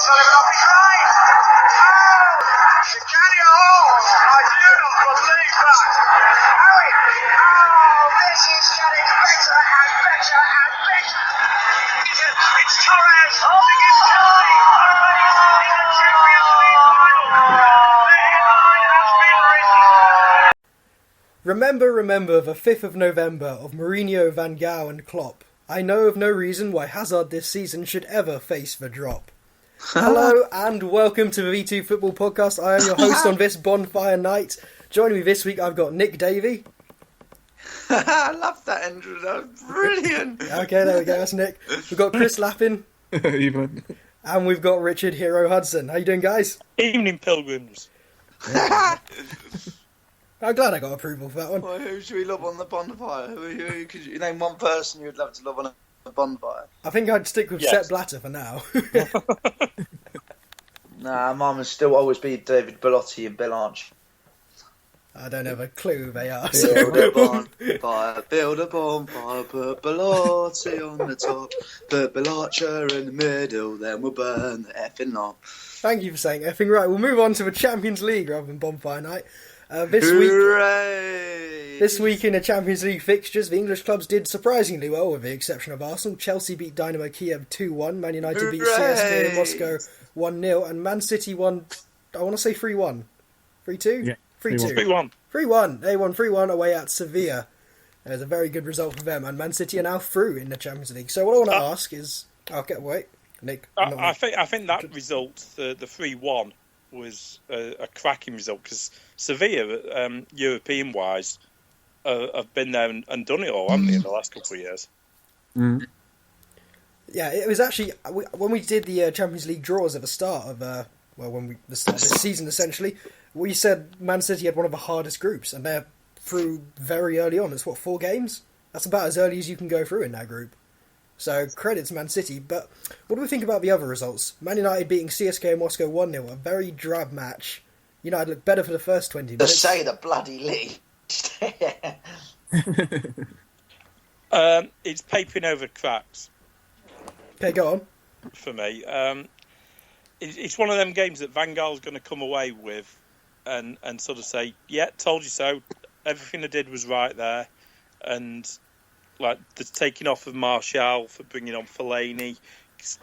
Sullivan off his right. Oh, Chicago. I do not believe that. Harry. Oh, this is getting better and better and better. It's Torres holding him Chelsea on a place in the Champions League final. The headline has been written. Remember the 5th of November of Mourinho, Van Gaal and Klopp. I know of no reason why Hazard this season should ever face the drop. Hello and welcome to the V2 Football Podcast. I am your host on this Bonfire night. Joining me this week I've got Nick Davey. I love that intro, that was brilliant. Okay, there we go, that's Nick. We've got Chris Lappin. Even. And we've got Richard Hero Hodgson. How you doing, guys? Evening, pilgrims. I'm glad I got approval for that one. Well, who should we love on the bonfire? Who could you name one person you'd love to love on a bonfire? I think I'd stick with Sepp Blatter for now. Nah, mine would still always be David Bellotti and Bill Arch. I don't have a clue who they are. Build a bonfire, put Bellotti on the top, put Bill Archer in the middle, then we'll burn the effing lot. Thank you for saying effing right. We'll move on to the Champions League rather than Bonfire Night. This week in the Champions League fixtures, the English clubs did surprisingly well, with the exception of Arsenal. Chelsea beat Dynamo Kiev 2-1, Man United beat CSKA Moscow 1-0, and Man City won, I want to say 3-1. 3-2? Yeah. 3-2. 3-1. 3-1. They won 3-1 away at Sevilla. It was a very good result for them, and Man City are now through in the Champions League. So what I want to ask is... wait, Nick. I think that result, the 3-1, was a cracking result, because Sevilla, European-wise, have been there and done it all, haven't they, in the last couple of years? Mm. Yeah, it was actually... When we did the Champions League draws at the start of... the start of this season, essentially, we said Man City had one of the hardest groups, and they're through very early on. It's, 4 games? That's about as early as you can go through in that group. So, credits Man City. But what do we think about the other results? Man United beating CSKA Moscow 1-0, a very drab match. United looked better for the first 20 minutes. To say the bloody league. It's papering over cracks. Okay, go on. For me. It's one of them games that Van Gaal's going to come away with and sort of say, yeah, told you so. Everything I did was right there. And like the taking off of Martial for bringing on Fellaini,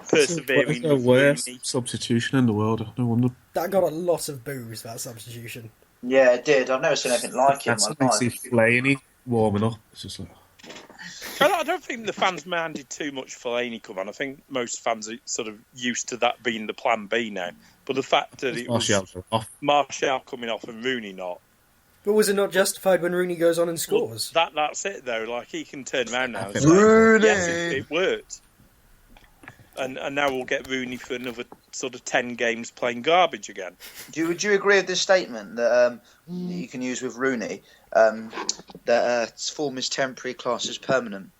persevering. It's the worst substitution in the world. No wonder. That got a lot of boos, that substitution. Yeah, it did. I've never seen anything like it. That's like see Fellaini warming up. It's just like... I don't think the fans minded too much Fellaini come on. I think most fans are sort of used to that being the plan B now. But the fact that it was Martial coming off and Rooney not. But was it not justified when Rooney goes on and scores? Well, that's it, though. Like, he can turn around now and say, Rooney! yes, it worked. And now we'll get Rooney for another sort of 10 games playing garbage again. Would you agree with this statement that you can use with Rooney, that form is temporary, class is permanent?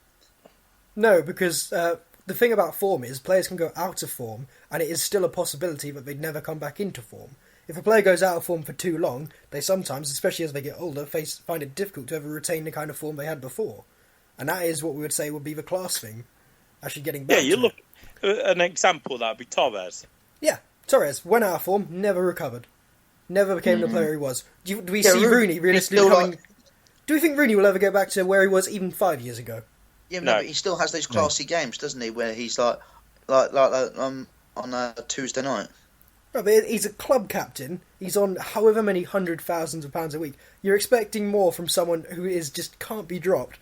No, because the thing about form is players can go out of form, and it is still a possibility that they'd never come back into form. If a player goes out of form for too long, they sometimes, especially as they get older, find it difficult to ever retain the kind of form they had before. And that is what we would say would be the class thing, actually getting back to you look... An example of that would be Torres. Yeah, Torres went out of form, never recovered. Never became the player he was. Do we see Rooney realistically coming... Do we think Rooney will ever go back to where he was even 5 years ago? Yeah, no, but he still has those classy games, doesn't he, where he's like on a Tuesday night. Right, but he's a club captain. He's on however many hundred thousands of pounds a week. You're expecting more from someone who is just can't be dropped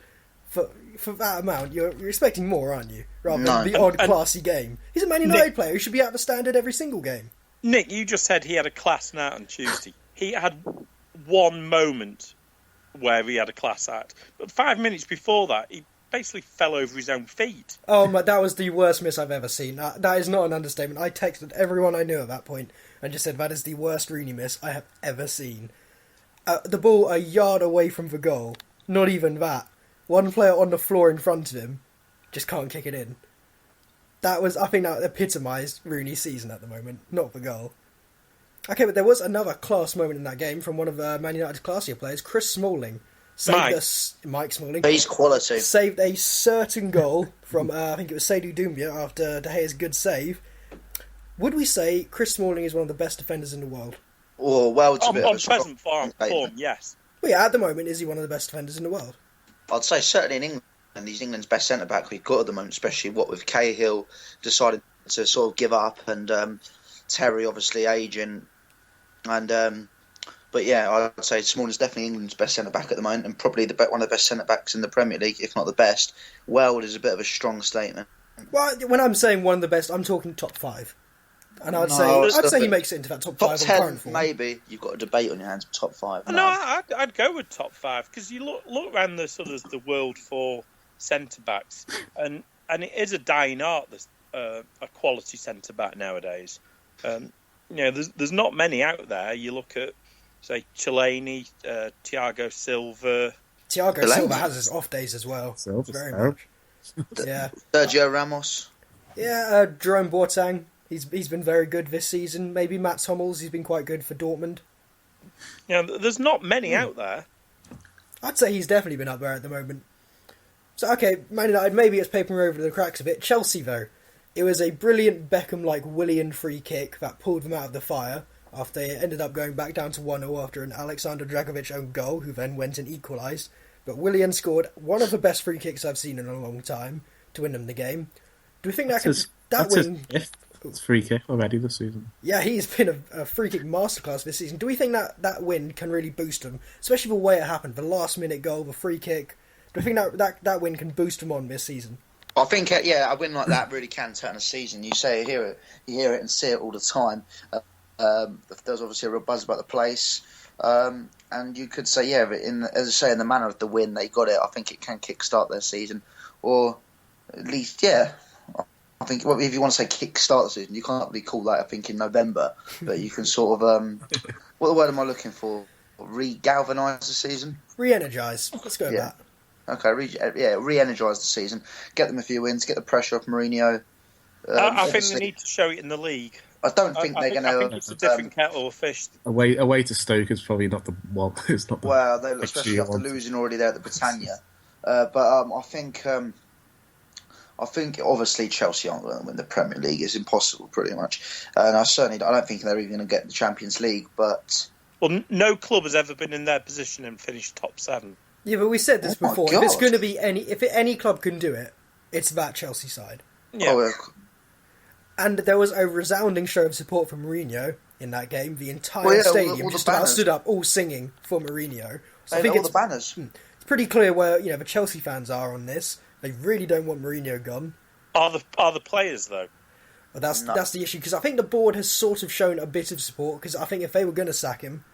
for that amount. You're expecting more, aren't you? Rather than the odd classy game. He's a Man United player who should be at the standard every single game. Nick, you just said he had a class night on Tuesday. He had one moment where he had a class act, but 5 minutes before that, he basically fell over his own feet. Oh, that was the worst miss I've ever seen. That is not an understatement. I texted everyone I knew at that point and just said that is the worst Rooney miss I have ever seen. The ball a yard away from the goal. Not even that. One player on the floor in front of him just can't kick it in. I think that epitomised Rooney's season at the moment, not the goal. Okay, but there was another class moment in that game from one of Man United's classier players, Chris Smalling. Mike Smalling. He's quality. Saved a certain goal from, I think it was Seydou Doumbia after De Gea's good save. Would we say Chris Smalling is one of the best defenders in the world? Or well, it's a bit of On a strong present form, statement. yes. Well, yeah, at the moment, is he one of the best defenders in the world? I'd say certainly in England, he's England's best centre back we've got at the moment, especially what with Cahill decided to sort of give up, and Terry obviously aging, and but yeah, I'd say Smalling's definitely England's best centre back at the moment, and probably one of the best centre backs in the Premier League, if not the best. Weld is a bit of a strong statement. Well, when I'm saying one of the best, I'm talking top 5. And I'd No, say he makes it into that top 5 Top on 10, current form. maybe. You've got a debate on your hands. Top 5. No, I'd go with top 5 because you look around the sort of the world for centre backs, and it is a dying art. A quality centre back nowadays. There's not many out there. You look at say Chiellini, Thiago Silva. Thiago Silva has his off days as well. Very much. Yeah. Sergio Ramos. Yeah, Jerome Boateng. He's been very good this season. Maybe Mats Hummels. He's been quite good for Dortmund. There's not many out there. I'd say he's definitely been up there at the moment. So, okay, Man United, maybe it's papering over the cracks a bit. Chelsea, though. It was a brilliant Beckham-like Willian free kick that pulled them out of the fire after they ended up going back down to 1-0 after an Alexander Dragovic own goal, who then went and equalised. But Willian scored one of the best free kicks I've seen in a long time to win them the game. Do we think That's his free kick already this season. Yeah, he's been a free kick masterclass this season. Do we think that win can really boost him, especially the way it happened, the last minute goal, the free kick? Do you think that win can boost him on this season? I think, a win like that really can turn a season. You hear it and see it all the time. There's obviously a real buzz about the place. And you could say, as I say, in the manner of the win, they got it. I think it can kickstart their season. Or at least, I think if you want to say kickstart the season, you can't really call that, I think, in November. But you can sort of, what word am I looking for? Re-galvanise the season? Re-energise. Let's go with that. Okay, re-energise the season. Get them a few wins, get the pressure off Mourinho. I think they need to show it in the league. I don't think they're going to. I think it's a different kettle of fish. Away to Stoke is probably not the one. It's not the well, they especially after losing already there at the Britannia. I think obviously Chelsea aren't going to win the Premier League. It's impossible, pretty much. And I don't think they're even going to get the Champions League. But no club has ever been in their position and finished top 7. Yeah, but we said this before. If it's going to be any club can do it, it's that Chelsea side. Yeah. And there was a resounding show of support for Mourinho in that game. The entire stadium all just the about stood up, all singing for Mourinho. So I think the banners. It's pretty clear where the Chelsea fans are on this. They really don't want Mourinho gone. Are the players though? Well, that's the issue, because I think the board has sort of shown a bit of support. Because I think if they were going to sack him,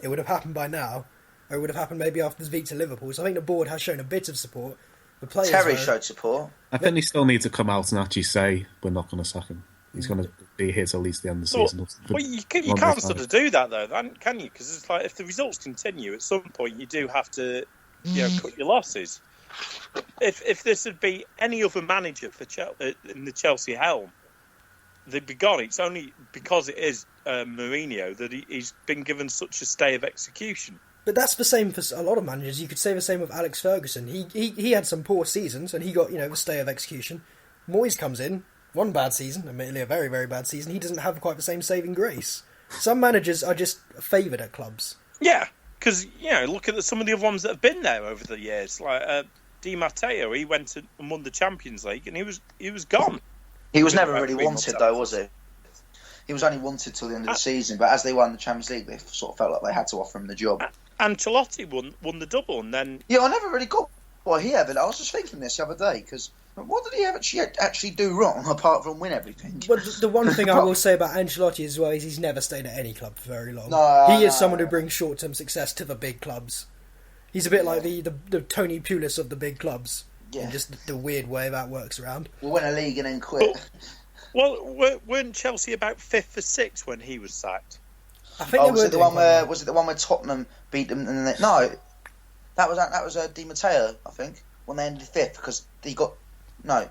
it would have happened by now, or it would have happened maybe after the defeat to Liverpool. So I think the board has shown a bit of support. The players Terry showed support. I think they still need to come out and actually say we're not going to sack him. He's going to be here till at least the end of the season. Well, you can't sort of do that though, can you? Because it's like if the results continue, at some point you do have to, cut your losses. If this would be any other manager for in the Chelsea helm, they'd be gone. It's only because it is Mourinho that he's been given such a stay of execution. But that's the same for a lot of managers. You could say the same with Alex Ferguson. He had some poor seasons and he got the stay of execution. Moyes comes in, one bad season, admittedly a very, very bad season. He doesn't have quite the same saving grace. Some managers are just favoured at clubs. Yeah, because look at some of the other ones that have been there over the years. Like Di Matteo, he went and won the Champions League, and he was gone. He was never really wanted, though, was he? He was only wanted till the end of the season, but as they won the Champions League, they sort of felt like they had to offer him the job. Ancelotti won the double, and then I never really got what he had. I was just thinking this the other day because what did he actually do wrong apart from win everything? Well, the one thing I will say about Ancelotti as well is he's never stayed at any club for very long. He is someone who brings short-term success to the big clubs. He's a bit like the Tony Pulis of the big clubs. Yeah. Just the weird way that works around. We'll win a league and then quit. Well, weren't Chelsea about 5th or 6th when he was sacked? I think was it the one where Tottenham beat them? No, that was Di Matteo, I think, when they ended 5th because he got no.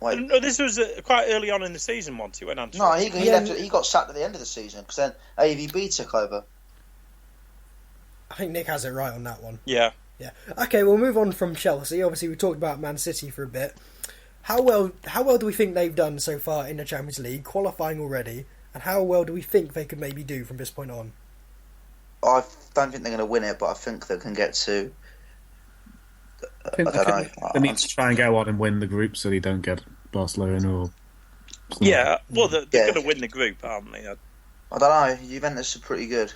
Wait. No, this was quite early on in the season. Monty went on. No, he left. He got sacked at the end of the season because then AVB took over. I think Nick has it right on that one. Yeah. Okay, we'll move on from Chelsea. Obviously, we talked about Man City for a bit. How well do we think they've done so far in the Champions League, qualifying already, and how well do we think they could maybe do from this point on? I don't think they're going to win it, but I think they can get to. I think they need to try and go on and win the group so they don't get Barcelona or. Yeah, well, they're going to win the group, aren't they? I don't know. Juventus are pretty good.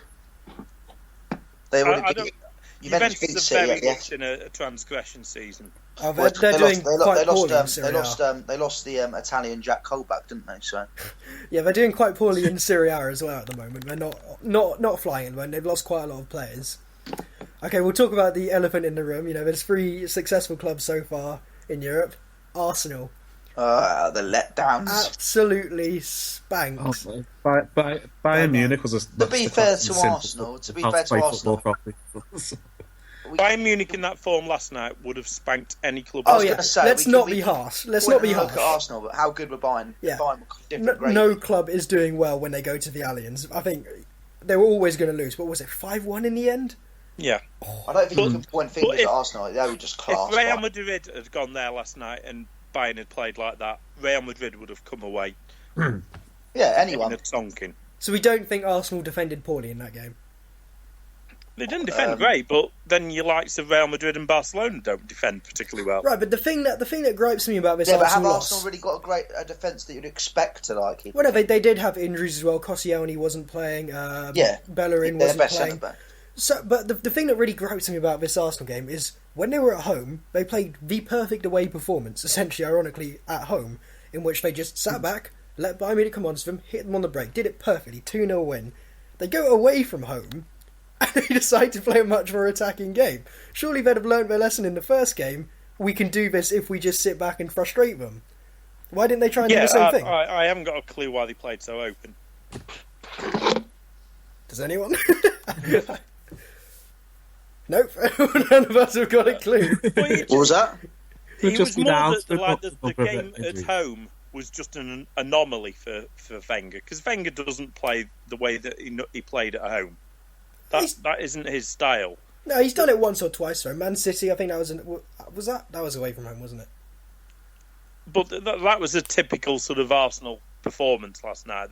They already beat. Juventus are very much in a transgression season. Oh, they're doing quite poorly in Serie A. They lost the Italian Jack Colback, didn't they? So yeah, they're doing quite poorly in Serie A as well at the moment. They're not flying at the moment. They've lost quite a lot of players. Okay, we'll talk about the elephant in the room. There's 3 successful clubs so far in Europe. Arsenal. The letdowns. Absolutely spanked. Bayern Munich was a. To be fair to Arsenal, Bayern Munich in that form last night would have spanked any club. Let's not be harsh. Let's not be harsh. Look at Arsenal, but how good were Bayern? Yeah. Bayern no club is doing well when they go to the Allianz. I think they were always going to lose. What was it, 5-1 in the end? Yeah. I don't think you can point fingers at Arsenal. They were just class. If Real Madrid had gone there last night and Bayern had played like that, Real Madrid would have come away. Yeah, anyone. So we don't think Arsenal defended poorly in that game? They didn't defend great, but then your likes of Real Madrid and Barcelona don't defend particularly well. Right, but the thing that gripes me about this Arsenal but have loss... Arsenal really got a great defence that you'd expect to like? Well, no, they did have injuries as well. Koscielny wasn't playing. Bellerin wasn't playing. So, but the thing that really gripes me about this Arsenal game is when they were at home, they played the perfect away performance, essentially, ironically, at home, in which they just sat back, let Bayern Munich come onto them, hit them on the break, did it perfectly, 2-0 win. They go away from home, and they decide to play a much more attacking game. Surely they'd have learned their lesson in the first game. We can do this if we just sit back and frustrate them. Why didn't they try and do the same thing? I haven't got a clue why they played so open. Does anyone? Nope, none of us have got a clue. What was that? It was more that the game at home was just an anomaly for Wenger, because Wenger doesn't play the way that he played at home. That isn't his style. No, he's done it once or twice though. Man City, I think that was away from home, wasn't it? But that was a typical sort of Arsenal performance last night.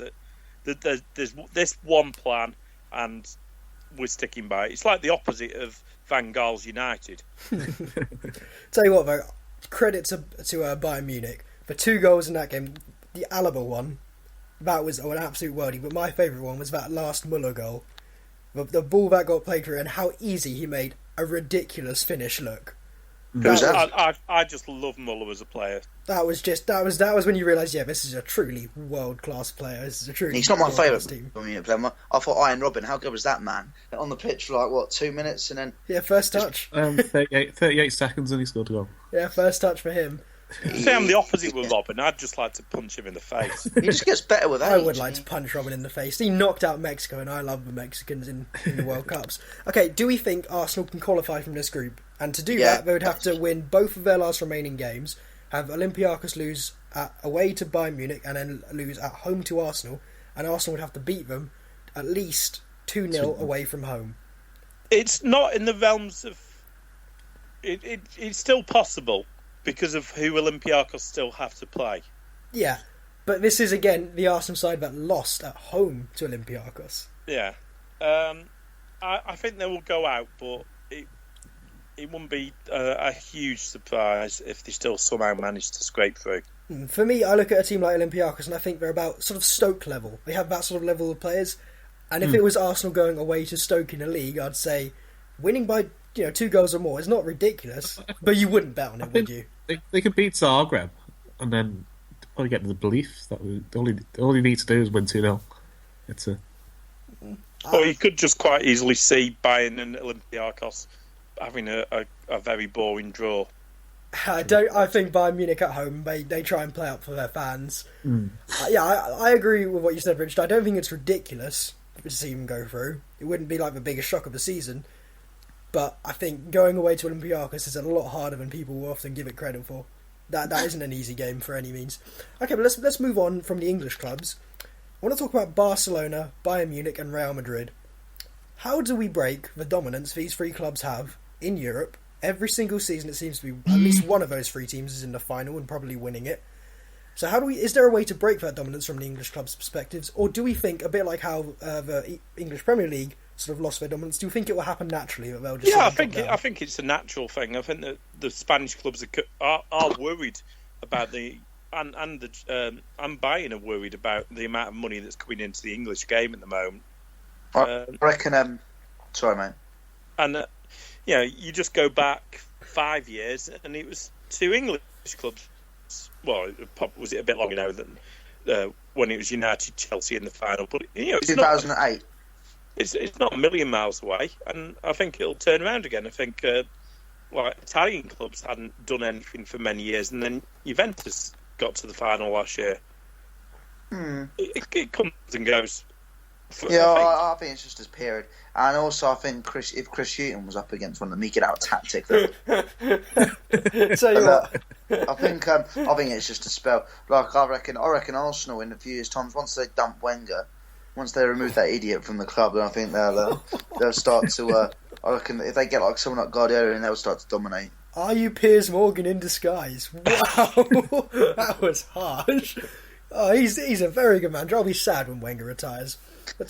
That there's this one plan and we're sticking by it. It's like the opposite of Van Gaal's United. Tell you what though, credit to Bayern Munich for 2 goals in that game. The Alaba one, that was an absolute worldie. But my favourite one was that last Muller goal. The ball that got played through and how easy he made a ridiculous finish look. I just love Muller as a player. That was when you realise, yeah, this is a truly world class player. This is a truly. He's not my favourite player. I thought Ian Robin. How good was that man? On the pitch for 2 minutes and then first touch. 38 seconds and he scored a goal. Yeah, first touch for him. Say I'm the opposite with Robin. I'd just like to punch him in the face. He just gets better with age. I would like to punch Robin in the face. He knocked out Mexico, and I love the Mexicans in the World Cups. Okay, do we think Arsenal can qualify from this group? And to do that, they would have to win both of their last remaining games, have Olympiacos lose away to Bayern Munich, and then lose at home to Arsenal, and Arsenal would have to beat them at least 2-0 away from home. It's not in the realms of... It's still possible, because of who Olympiacos still have to play. Yeah, but this is, again, the Arsenal side that lost at home to Olympiacos. Yeah. I think they will go out, but it wouldn't be a huge surprise if they still somehow manage to scrape through. For me, I look at a team like Olympiacos and I think they're about sort of Stoke level. They have that sort of level of players. And if it was Arsenal going away to Stoke in a league, I'd say winning by 2 goals or more is not ridiculous, but you wouldn't bet on it, would you? They could beat Zagreb and then probably get the belief that all you need to do is win 2-0. Or you could just quite easily see Bayern and Olympiacos having a very boring draw. I think Bayern Munich at home, they try and play up for their fans. I agree with what you said, Richard. I don't think it's ridiculous to see them go through. It wouldn't be like the biggest shock of the season. But I think going away to Olympiacos is a lot harder than people will often give it credit for. That isn't an easy game for any means. Okay, but let's move on from the English clubs. I want to talk about Barcelona, Bayern Munich and Real Madrid. How do we break the dominance these 3 clubs have in Europe every single season it seems to be at least one of those three teams is in the final and probably winning it. So is there a way to break that dominance from the English club's perspectives, or do we think, a bit like how the English Premier League sort of lost their dominance, do you think it will happen naturally? That they'll just I think it's a natural thing. I think that the Spanish clubs are worried about and Bayern are worried about the amount of money that's coming into the English game at the moment. I reckon. Sorry, mate. And you just go back 5 years, and it was two English clubs. Well, was it a bit longer now than when it was United Chelsea in the final? But it's 2008. It's not a million miles away, and I think it'll turn around again. I think Italian clubs hadn't done anything for many years, and then Juventus got to the final last year. It comes and goes. I think it's just his period, and also I think if Chris Hughton was up against one of them, he could out tactic them. Tell you what, I think it's just a spell. Like I reckon Arsenal in a few years' time, once they dump Wenger, once they remove that idiot from the club, then I think they'll start to. I reckon if they get like someone like Guardiola, and they'll start to dominate. Are you Piers Morgan in disguise? Wow, that was harsh. Oh, he's a very good manager. I'll be sad when Wenger retires. I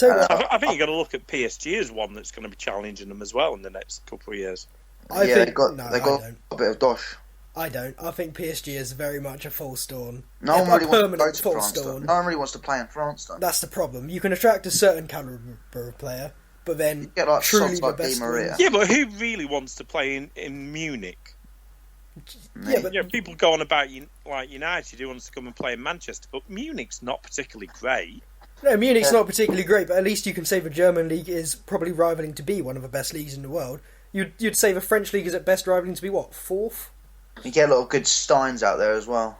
think you've got to look at PSG as one that's going to be challenging them as well in the next couple of years. They got a bit of dosh. I don't. I think PSG is very much a false dawn. No one really wants to go to France. No one really wants to play in France, though. That's the problem. You can attract a certain caliber of player, but then get like truly the like best. Yeah, but who really wants to play in Munich? Yeah, but people go on about like United who wants to come and play in Manchester, but Munich's not particularly great. No, Munich's not particularly great, but at least you can say the German league is probably rivaling to be one of the best leagues in the world. You'd say the French league is at best rivaling to be what, fourth? You get a lot of good Steins out there as well.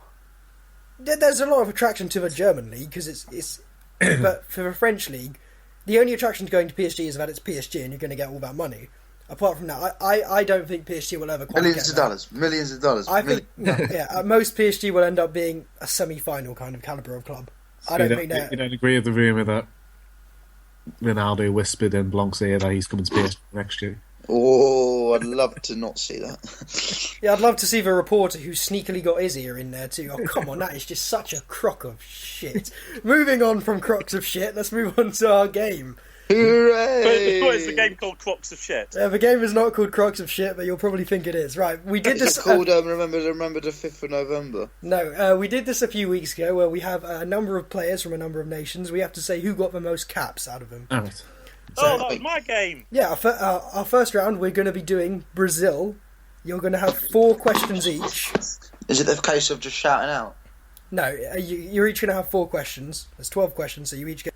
There's a lot of attraction to the German league because it's but for the French league, the only attraction to going to PSG is that it's PSG and you're going to get all that money. Apart from that, I don't think PSG will ever quite millions of dollars. I think at most PSG will end up being a semi-final kind of calibre of club. So you don't agree with the rumour that Ronaldo whispered in Blanc's ear that he's coming to PSG next year? Oh, I'd love to not see that. Yeah, I'd love to see the reporter who sneakily got his ear in there too. Oh, come on, that is just such a crock of shit. Moving on from crocks of shit, let's move on to our game. Hooray! What is the game called? Crocs of Shit? The game is not called Crocs of Shit, but you'll probably think it is. Right, we did this... It's called Remember the 5th of November. No, we did this a few weeks ago where we have a number of players from a number of nations. We have to say who got the most caps out of them. Oh, right. That was my game. Yeah, our first round, we're going to be doing Brazil. You're going to have 4 questions each. Is it the case of just shouting out? No, you're each going to have 4 questions. There's 12 questions, so you each get...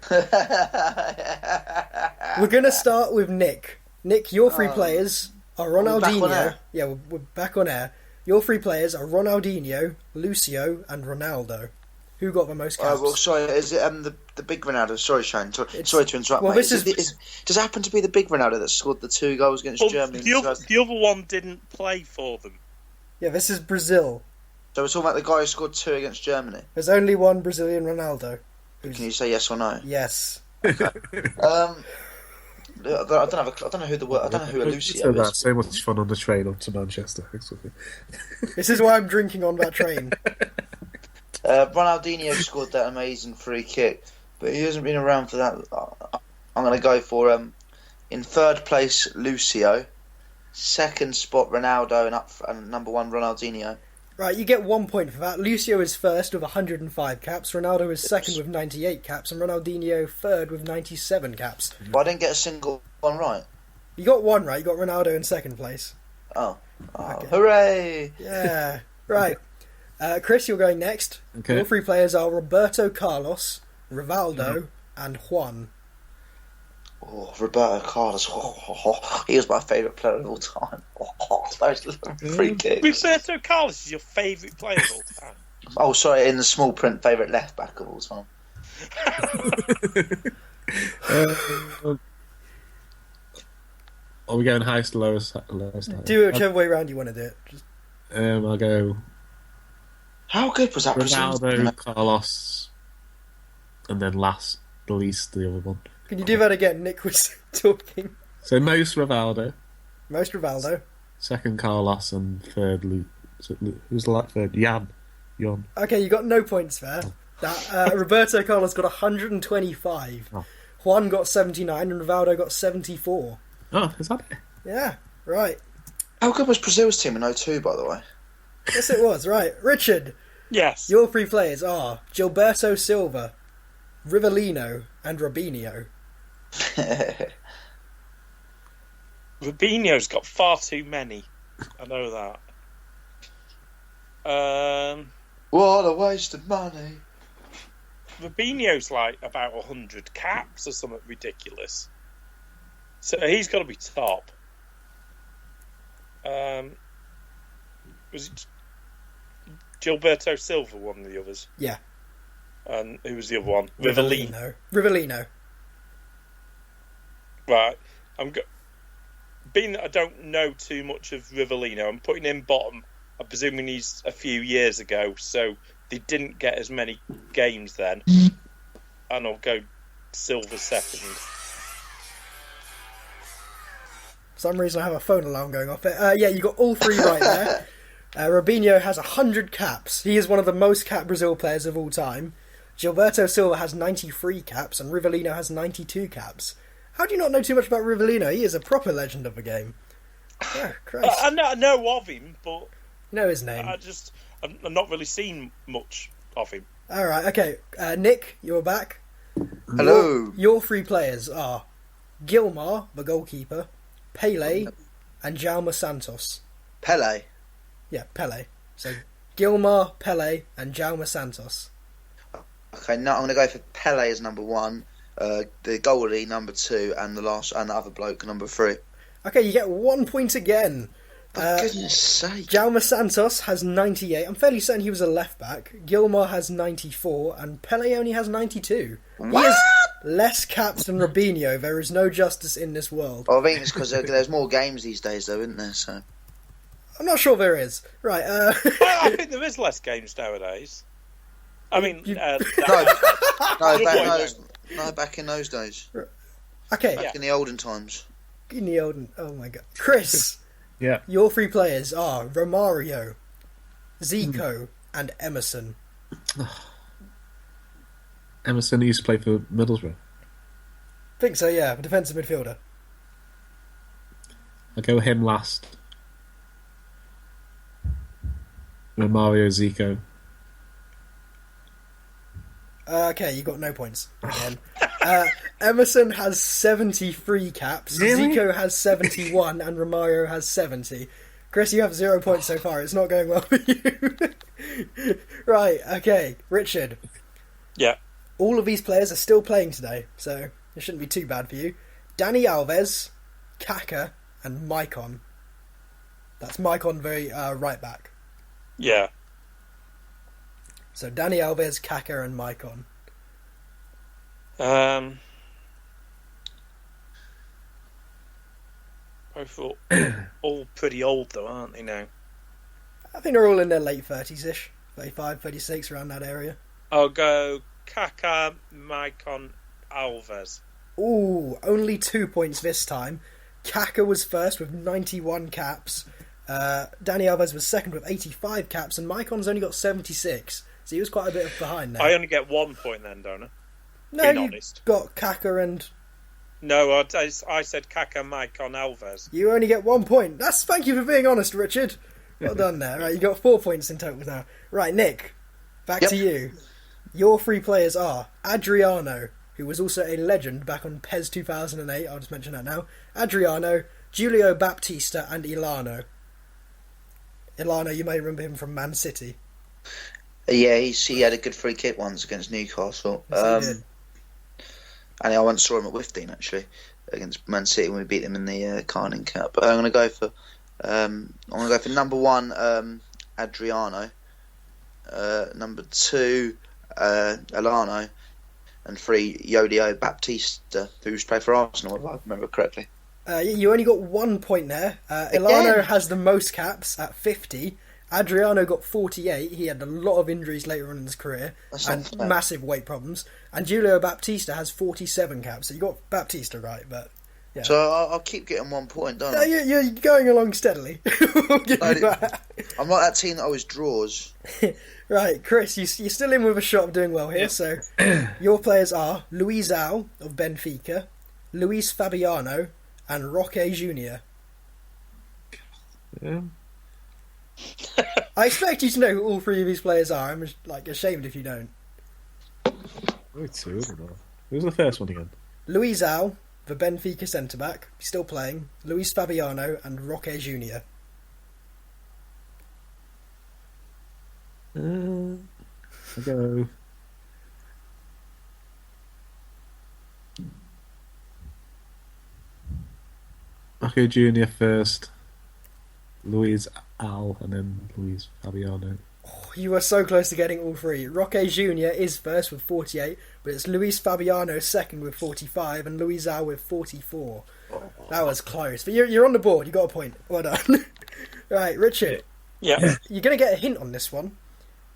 We're going to start with Nick. Nick, your 3 players are Ronaldinho. Yeah, we're back on air. Your 3 players are Ronaldinho, Lucio, and Ronaldo. Who got the most caps? Well, sorry, is it the big Ronaldo? Sorry, Shane. Sorry to interrupt, mate. Does it happen to be the big Ronaldo that scored the 2 goals against Germany? The other one didn't play for them. Yeah, this is Brazil. So we're talking about the guy who scored 2 against Germany? There's only one Brazilian Ronaldo. Can you say yes or no? Yes. Okay. I don't know who Lucio is. That's so much fun on the train up to Manchester. This is why I'm drinking on that train. Ronaldinho scored that amazing free kick, but he hasn't been around for that. I'm going to go for in 3rd place Lucio, 2nd spot Ronaldo, and number 1 Ronaldinho. Right, you get 1 point for that. Lucio is 1st with 105 caps, Ronaldo is 2nd with 98 caps, and Ronaldinho 3rd with 97 caps. But I didn't get a single one right. You got 1 right, you got Ronaldo in 2nd place. Oh. Okay. Hooray! Yeah, right. Chris, you're going next. Okay. Your 3 players are Roberto Carlos, Rivaldo, and Juan. Oh, Roberto Carlos. He was my favourite player of all time. Those free kicks. Roberto Carlos is your favourite player of all time? Oh, sorry, in the small print, favourite left back of all time. Are we going highest to lowest? Do it whichever way round you want to do it. I'll go How good was that? Ronaldo, Carlos, and then last, the least, the other one. Can you do that again? Nick was talking. So most Rivaldo. Most Rivaldo. Second, Carlos, and third, who's the third? Jan. Okay, you got no points there. Roberto Carlos got 125. Oh. Juan got 79 and Rivaldo got 74. Oh, is that it? Yeah, right. How good was Brazil's team in 02, by the way? Yes, it was, right. Richard, Yes. your three players are Gilberto Silva, Rivellino, and Robinho. Rubinho's got far too many. I know that. What a waste of money. Rubinho's like about 100 caps or something ridiculous. So he's got to be top. Was it Gilberto Silva, one of the others? Yeah. And who was the other one? Rivellino. Rivellino. Right. Being that I don't know too much of Rivellino, I'm putting him bottom. I'm presuming he's a few years ago, so they didn't get as many games then. And I'll go Silva second. For some reason I have a phone alarm going off. Yeah, you got all three right there. Robinho has 100 caps. He is one of the most capped Brazil players of all time. Gilberto Silva has 93 caps and Rivellino has 92 caps. How do you not know too much about Rivellino? He is a proper legend of the game. Oh, Christ. I know of him, but You know his name. I've not really seen much of him. Alright, okay. Nick, you're back. Hello. Your three players are Gilmar, the goalkeeper, Pele, and Jaume Santos. Pele. Yeah, Pele. So Gilmar, Pele, and Jaume Santos. Okay, now I'm going to go for Pele as number one, the goalie number two, and the other bloke number three. Okay, you get 1 point again. For goodness sake. Jaume Santos has 98. I'm fairly certain he was a left back. Gilmar has 94, and Pele only has 92. What? He has less caps than Robinho. There is no justice in this world. Well, I think it's because there's more games these days, though, isn't there? So I'm not sure there is. Right. I think there is less games nowadays. I mean, back in those days. Okay. Back in the olden times. In the olden. Oh my god. Chris. Yeah. Your three players are Romario, Zico, and Emerson. Emerson used to play for Middlesbrough. Think so, yeah. Defensive midfielder. I'll go him last. Mario Zico. Okay, you got no points again. Emerson has 73 caps, Really? Zico has 71, and Romario has 70. Chris, you have 0 points so far. It's not going well for you. Right, okay. Richard. Yeah. All of these players are still playing today, so it shouldn't be too bad for you. Dani Alves, Kaka, and Maicon. That's Maicon, very right back. Yeah. So Dani Alves, Kaka, and Maicon. Both all pretty old though, aren't they now? I think they're all in their late 30s-ish. 35, 36, around that area. I'll go Kaka, Maicon, Alves. Ooh, only 2 points this time. Kaka was first with 91 caps. Dani Alves was second with 85 caps, and Maicon's only got 76. So he was quite a bit behind there. I only get 1 point then, don't I? No, being you honest. got Kaka and... No, I said Kaka, Maicon, Alves. You only get 1 point. Thank you for being honest, Richard. Well done there. Right, you got 4 points in total now. Right, Nick, back to you. Your three players are Adriano, who was also a legend back on PES 2008. I'll just mention that now. Adriano, Julio Baptista, and Ilano. Ilano, you may remember him from Man City. Yeah, he had a good free kick once against Newcastle. Yes, he did. And I once saw him at Withdean actually against Man City when we beat them in the Carling Cup. But I'm going to go for number one, Adriano. Number two, Alano, and three, Yodio Baptista, who's played for Arsenal, if I remember correctly. You only got 1 point there. Ilano has the most caps at 50. Adriano got 48. He had a lot of injuries later on in his career and massive weight problems. And Julio Baptista has 47 caps. So you got Baptista right, but Yeah. So I'll keep getting 1 point, don't I? You're going along steadily. I'll give you that. I'm like that team that always draws. Right, Chris, you're still in with a shot of doing well here. So your players are Luizão of Benfica, Luis Fabiano, and Roque Junior. Yeah. I expect you to know who all three of these players are. I'm ashamed if you don't. Wait, two, I don't know. Who's the first one again? Luizão, the Benfica centre-back, still playing, Luis Fabiano, and Roque Junior. I'll go. Okay, Junior first. Luis Al, and then Luis Fabiano. Oh, you were so close to getting all three. Roque Junior is first with 48, but it's Luis Fabiano second with 45, and Luizão with 44. That was close, but you're on the board. You got a point. Well done. Right, Richard. Yeah. You're going to get a hint on this one.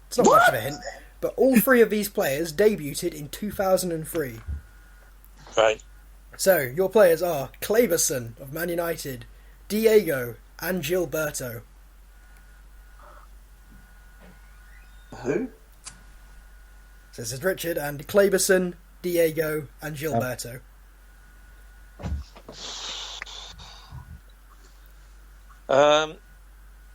It's not much of a hint, but all three of these players debuted in 2003. Right. So, your players are Kleberson of Man United, Diego, and Gilberto. Who? So this is Richard, and Kleberson, Diego, and Gilberto.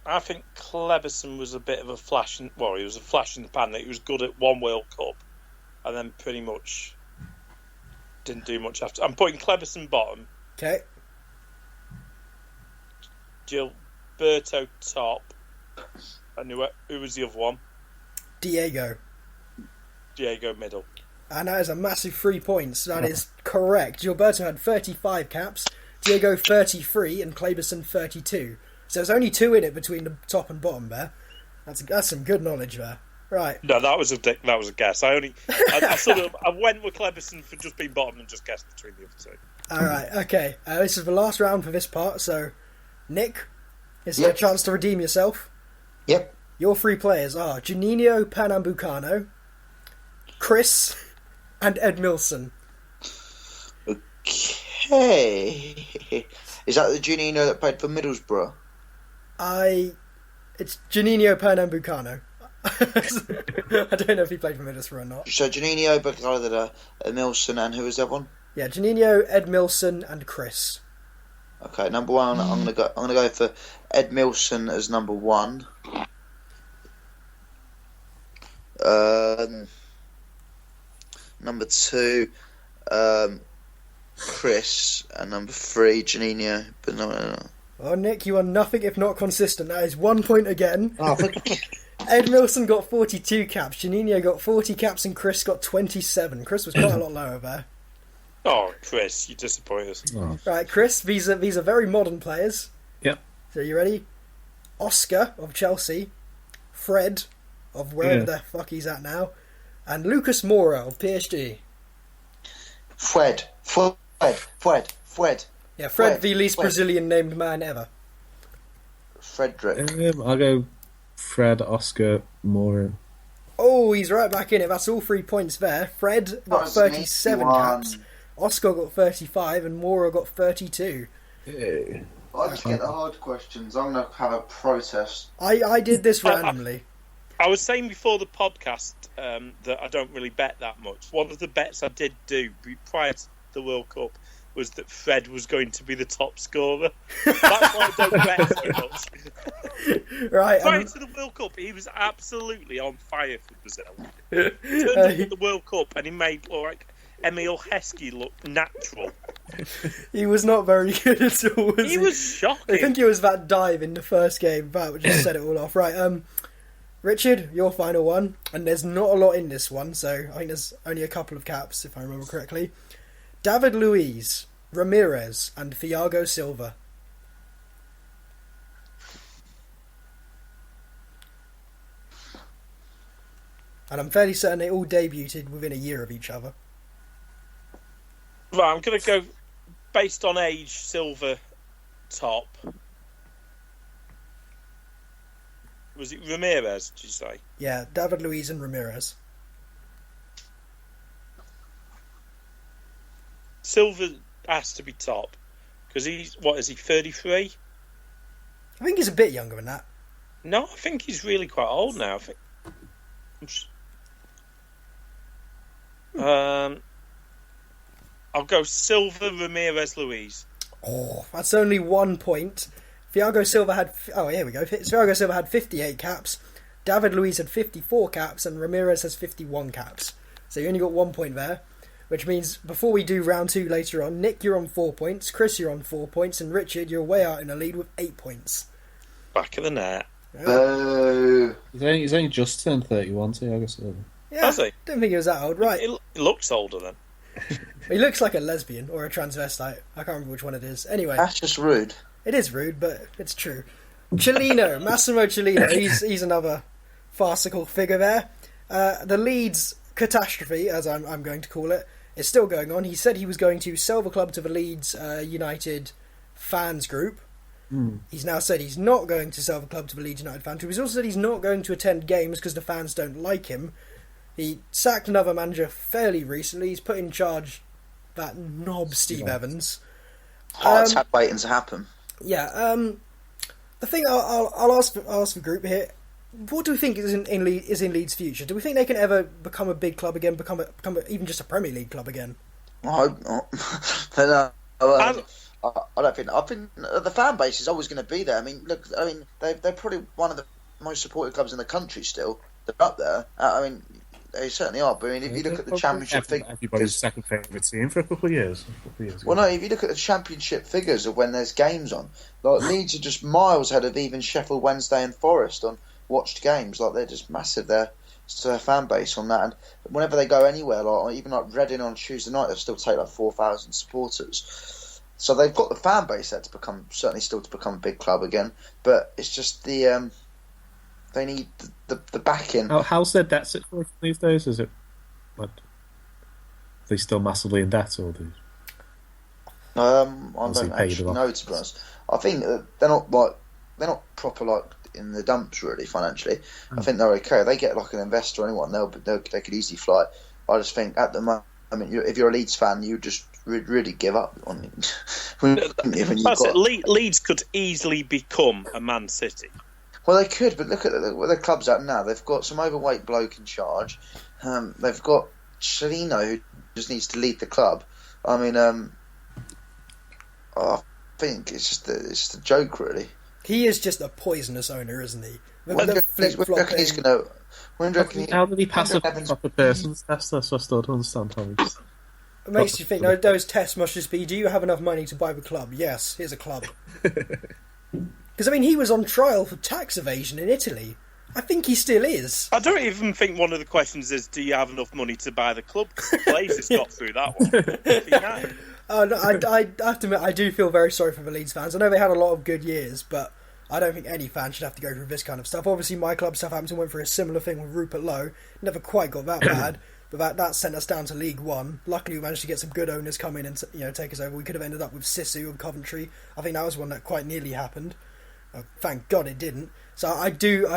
I think Kleberson was a bit of a flash. He was a flash in the pan. He was good at one World Cup, and then pretty much didn't do much after. I'm putting Kleberson bottom. Okay. Gilberto top. And who was the other one? Diego middle. And that is a massive 3 points. That is correct. Gilberto had 35 caps, Diego 33, and Kleberson 32. So there's only 2 in it between the top and bottom there. That's some good knowledge there. Right. No, that was a guess. I went with Kleberson for just being bottom and just guessed between the other two. Alright, okay. This is the last round for this part, so Nick, is there a chance to redeem yourself? Yep. Your 3 players are Juninho Pernambucano, Chris, and Ed Milson. Okay. Is that the Juninho that played for Middlesbrough? It's Juninho Pernambucano. I don't know if he played for Middlesbrough or not. So Juninho, Milson, and who was that one? Yeah, Juninho, Ed Milson, and Chris. Okay, number one. I'm gonna go for Ed Milson as number 1. Number 2, Chris, and number 3, Juninho. But no. Oh, Nick, you are nothing if not consistent. That is 1 point again. Oh, Ed Milson got 42 caps, Juninho got 40 caps, and Chris got 27. Chris was quite a lot lower there. Oh, Chris, you disappoint us. Oh. Right, Chris, these are very modern players. Yep. So you ready? Oscar of Chelsea, Fred of wherever the fuck he's at now, and Lucas Moura of PSG. Fred. Yeah, Fred, the least Brazilian named man ever. Frederick. I'll go Fred, Oscar, Moura. Oh, he's right back in it. That's all 3 points there. Fred got 37 caps, Oscar got 35, and Moura got 32. Yeah. I just get the hard questions. I'm going to have a protest. I did this randomly. I was saying before the podcast that I don't really bet that much. One of the bets I did do prior to the World Cup was that Fred was going to be the top scorer. That's why I don't bet so much. Right. Prior to the World Cup, he was absolutely on fire for Brazil. Turned up at the World Cup and he made Emil Heskey look natural. He was not very good at all, was he? He was shocking. I think it was that dive in the first game that just set it all off. Right, Richard, your final one, and there's not a lot in this one, so I think there's only a couple of caps, if I remember correctly. David Luiz, Ramirez, and Thiago Silva. And I'm fairly certain they all debuted within a year of each other. Right, I'm going to go based on age, Silva top. Was it Ramirez, did you say? Yeah, David Luiz and Ramirez. Silva has to be top. Because is he, 33? I think he's a bit younger than that. No, I think he's really quite old now. I think. I'll go Silva, Ramirez, Luis. Oh, that's only 1 point. Thiago Silva had... Oh, here we go. Thiago Silva had 58 caps. David Luiz had 54 caps. And Ramirez has 51 caps. So you only got 1 point there. Which means before we do round 2 later on, Nick, you're on 4 points. Chris, you're on 4 points. And Richard, you're way out in the lead with 8 points. Back of the net. He's only just turned 31, Thiago Silva. Yeah, Has he? Didn't think he was that old. Right. He looks older then. He looks like a lesbian or a transvestite. I can't remember which one it is. Anyway. That's just rude. It is rude, but it's true. Cellino, Massimo Cellino, he's another farcical figure there. The Leeds catastrophe, as I'm going to call it, is still going on. He said he was going to sell the club to the Leeds United fans group. He's now said he's not going to sell the club to the Leeds United fans group. He's also said he's not going to attend games because the fans don't like him. He sacked another manager fairly recently. He's put in charge that knob Steve Evans. Heart attack waiting to happen. Yeah. The thing I'll ask the group here: what do we think is in Leeds' future? Do we think they can ever become a big club again? Become even just a Premier League club again? I hope not. I don't think. I think the fan base is always going to be there. I mean, look. I mean, they're probably one of the most supported clubs in the country. Still, they're up there. I mean, they certainly are. But I mean, if you look at the Championship figures, everybody's second favourite team for a couple of years. Well, no, if you look at the Championship figures of when there's games on, like Leeds are just miles ahead of even Sheffield Wednesday and Forest on watched games. Like they're just massive. Their fan base on that, and whenever they go anywhere, like even like Reading on Tuesday night, they'll still take like 4,000 supporters. So they've got the fan base there to become a big club again. But it's just the they need the backing. How's their debt situation these days? Is it are they still massively in debt, or do? I don't actually know, to be honest. I think they're not proper like in the dumps really financially. I think they're okay. They get like an investor or anyone, they could easily fly. I just think at the moment, I mean, if you're a Leeds fan, you just really give up on it. Leeds could easily become a Man City. Well, they could, but look at where the club's at now. They've got some overweight bloke in charge. They've got Cellino, who just needs to lead the club. I mean, I think it's just a joke, really. He is just a poisonous owner, isn't he? How did he pass a proper person's test? That's what I still don't understand. It makes you think, no, those tests must just be, do you have enough money to buy the club? Yes, here's a club. Because, I mean, he was on trial for tax evasion in Italy. I think he still is. I don't even think one of the questions is, do you have enough money to buy the club? Because the Glazers got through that one. No, I have to admit, I do feel very sorry for the Leeds fans. I know they had a lot of good years, but I don't think any fan should have to go through this kind of stuff. Obviously, my club, Southampton, went through a similar thing with Rupert Lowe. Never quite got that bad, but that sent us down to League One. Luckily, we managed to get some good owners come in and take us over. We could have ended up with Sisu of Coventry. I think that was one that quite nearly happened. Thank God it didn't. So I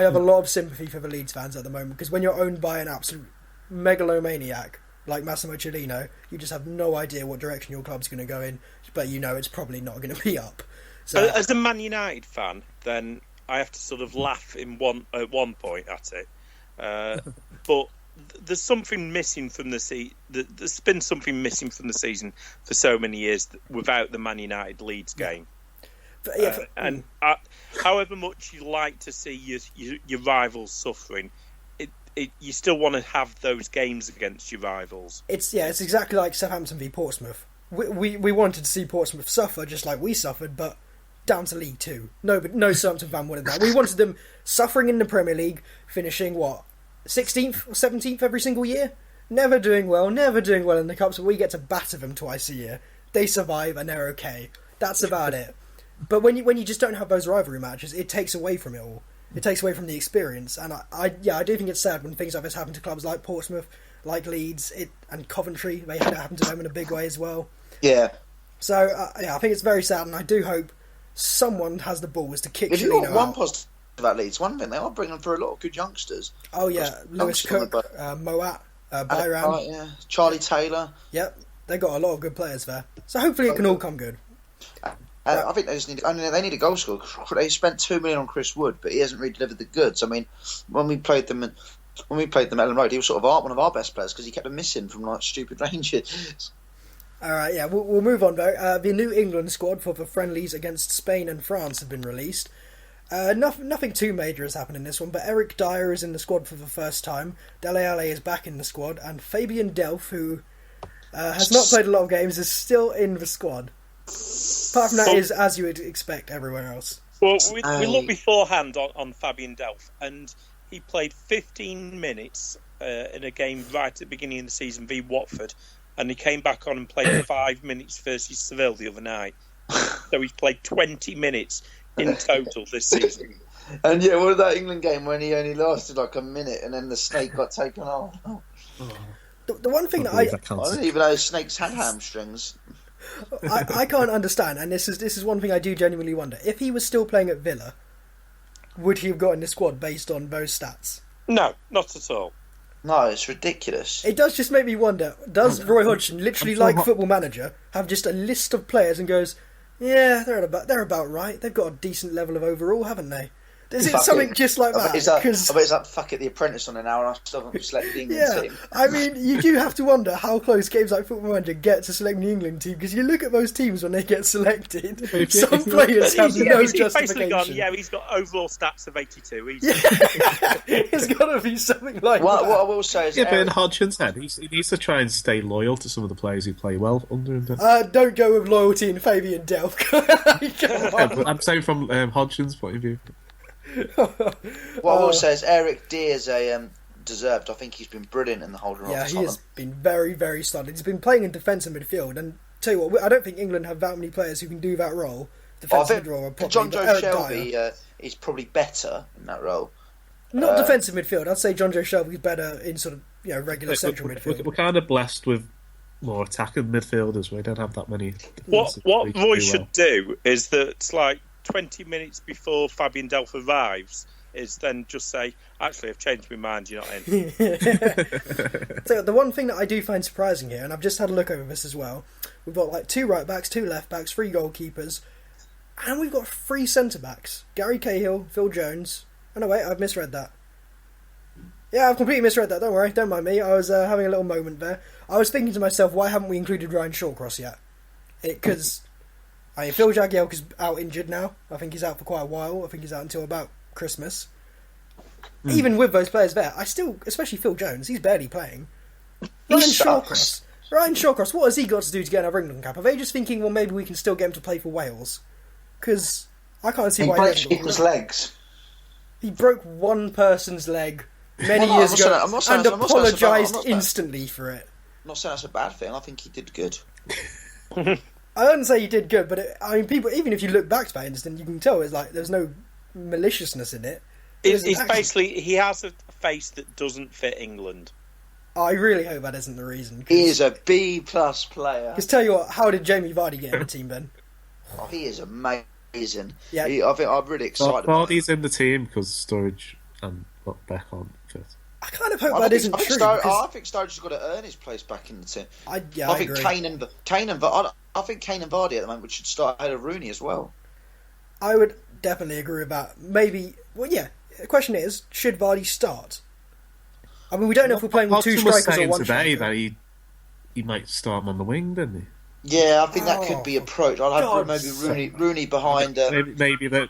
have a lot of sympathy for the Leeds fans at the moment, because when you're owned by an absolute megalomaniac like Massimo Cellino, you just have no idea what direction your club's going to go in, but it's probably not going to be up. So, as a Man United fan, then I have to sort of laugh at one point at it. But there's something missing from the season. There's been something missing from the season for so many years without the Man United Leeds game. However much you like to see your rivals suffering, you still want to have those games against your rivals. It's exactly like Southampton v Portsmouth. We wanted to see Portsmouth suffer just like we suffered, but down to League Two. No Southampton fan wanted that. We wanted them suffering in the Premier League, finishing 16th or 17th every single year, never doing well in the cups, but we get to batter them twice a year. They survive and they're okay. That's about it. But when you just don't have those rivalry matches, it takes away from it all. It takes away from the experience, and I do think it's sad when things like this happen to clubs like Portsmouth, like Leeds, and Coventry. They had it happen to them in a big way as well. Yeah. So I think it's very sad, and I do hope someone has the balls to kick Cellino out. If you got one positive about Leeds, one thing, they are bringing through a lot of good youngsters. Oh yeah, Lewis Cook, Moat, Charlie Taylor. Yep, they got a lot of good players there. So hopefully it can all come good. I think they just need. I mean, they need a goal scorer. They spent $2 million on Chris Wood, but he hasn't really delivered the goods. I mean, when we played them at Ellen Road, he was sort of one of our best players because he kept them missing from like stupid ranges. All right, yeah, we'll move on though. The new England squad for the friendlies against Spain and France have been released. Nothing too major has happened in this one, but Eric Dier is in the squad for the first time. Dele Alli is back in the squad, and Fabian Delph, who has not played a lot of games, is still in the squad. Apart from that, is as you would expect everywhere else. Well, we looked beforehand on Fabian Delph, and he played 15 minutes in a game right at the beginning of the season v Watford, and he came back on and played 5 minutes versus Seville the other night. So he's played 20 minutes in total this season. And yeah, what was that England game when he only lasted like a minute and then the snake got taken off? Oh. The one thing I didn't even know snakes had hamstrings. I can't understand, and this is one thing I do genuinely wonder. If he was still playing at Villa, would he have got in the squad based on those stats? No, not at all. No, it's ridiculous. It does just make me wonder, does Roy Hodgson, literally like Football Manager, have just a list of players and goes, yeah, they're about right, they've got a decent level of overall, haven't they? Is it something just like that? I bet it's like fuck it, The Apprentice on an hour and I still haven't selected the England team. I mean, you do have to wonder how close games like Football Manager get to selecting the England team, because you look at those teams when they get selected, some players have no justification. Gone, he's got overall stats of 82. It's got to be something like that. What I will say is... but in Hodgson's head, he needs to try and stay loyal to some of the players who play well under him. Don't go with loyalty in Fabian Delph. I'm saying from Hodgson's point of view. What I will say is Eric Dier is deserved. I think he's been brilliant in the holding role. Yeah, he has been very, very solid. He's been playing in defence and midfield, and tell you what, I don't think England have that many players who can do that role. Defensive role, John Joe Shelby is probably better in that role. Not defensive midfield. I'd say John Joe Shelby's better in sort of regular central midfield. We're kind of blessed with more attacking midfielders. We don't have that many. What Roy should do is that 20 minutes before Fabian Delph arrives is then just say, actually, I've changed my mind, you're not in. So the one thing that I do find surprising here, and I've just had a look over this as well, we've got 2 right backs, 2 left backs, 3 goalkeepers, and we've got 3 centre backs. Gary Cahill, Phil Jones. Oh no, wait, I've misread that. Yeah, I've completely misread that, don't worry, don't mind me. I was having a little moment there. I was thinking to myself, why haven't we included Ryan Shawcross yet? Because... Phil Jagielka's out injured now. I think he's out for quite a while. I think he's out until about Christmas. Even with those players there, especially Phil Jones, he's barely playing. Ryan Shawcross, what has he got to do to get another England cap? Are they just thinking, well, maybe we can still get him to play for Wales? Because I can't see why he breaks people's legs. He broke one person's leg many years ago and apologised instantly for it. I'm not saying that's a bad thing. I think he did good. I wouldn't say he did good, but people, even if you look back to that incident, you can tell it's there's no maliciousness in it. It's basically, he has a face that doesn't fit England. I really hope that isn't the reason. He is a B+ player. Because tell you what, how did Jamie Vardy get in the team, Ben? Oh, he is amazing. Yeah, I think I'm really excited. Vardy's in the team because Sturridge and Beck aren't fit. I kind of hope that isn't true. I think Sturridge has got to earn his place back in the team. I think agree. I think Kane and Vardy at the moment should start ahead of Rooney as well. I would definitely agree with that. Maybe, well, yeah. The question is, should Vardy start? I mean, we don't know if we're playing with 2 strikers or 1 today striker. That he might start him on the wing, didn't he? Yeah, I think that could be approached. I'd have maybe Rooney behind. Maybe the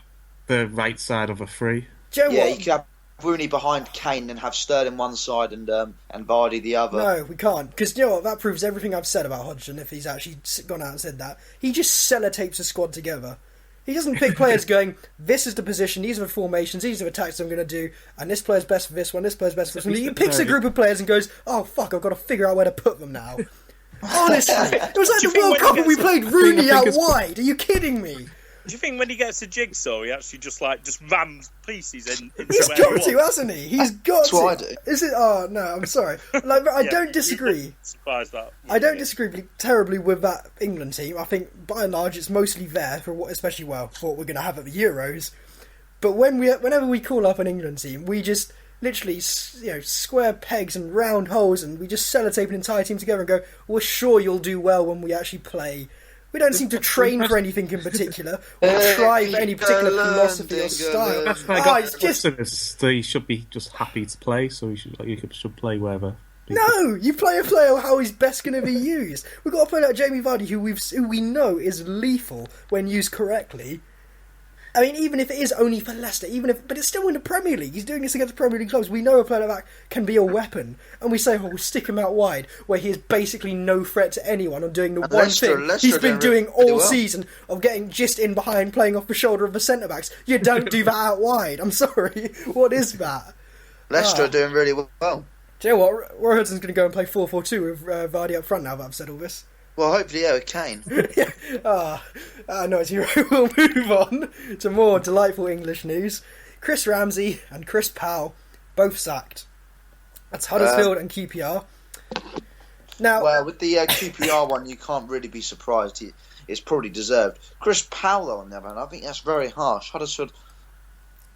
right side of a free. You could have Rooney behind Kane and have Sterling one side and Vardy the other. No, we can't, because you know what? That proves everything I've said about Hodgson. If he's actually gone out and said that, he just sellotapes a squad together. He doesn't pick players going, this is the position, these are the formations, these are the tactics I'm going to do, and this player's best for this one, this player's best for this one. He picks a group of players and goes, oh fuck, I've got to figure out where to put them now. Honestly, it was like the World Cup and we played Rooney out wide. Are you kidding me? Do you think when he gets a jigsaw, he actually just rams pieces in? He's got to, hasn't he? He's got to. What I do. Is it? Oh no, I'm sorry. I don't disagree. Surprised that. I don't disagree terribly with that England team. I think by and large it's mostly there for what, especially for what we're going to have at the Euros. But whenever we call up an England team, we just literally square pegs and round holes, and we just sellotape an entire team together and go, "We're sure you'll do well when we actually play." We don't seem to train for anything in particular, or try for any particular philosophy or style. That's why it's just they should be just happy to play, so you should play wherever. No, you play a player how he's best going to be used. We've got a player like Jamie Vardy, who we know is lethal when used correctly. I mean, even if it is only for Leicester, but it's still in the Premier League. He's doing this against Premier League clubs. We know a player like that can be a weapon, and we say, we'll stick him out wide, where he is basically no threat to anyone on doing the one thing he's been doing all season of getting just in behind, playing off the shoulder of the centre backs. You don't do that out wide. I'm sorry. What is that? Leicester are doing really well. Do you know what? Roy Hodgson's going to go and play 4-4-2 with Vardy up front now that I've said all this. Well, hopefully, with Kane. No, it's hero. We'll move on to more delightful English news. Chris Ramsay and Chris Powell, both sacked. That's Huddersfield and QPR. Now, well, with the QPR one, you can't really be surprised. It's probably deserved. Chris Powell, though, on the other hand, I think that's very harsh. Huddersfield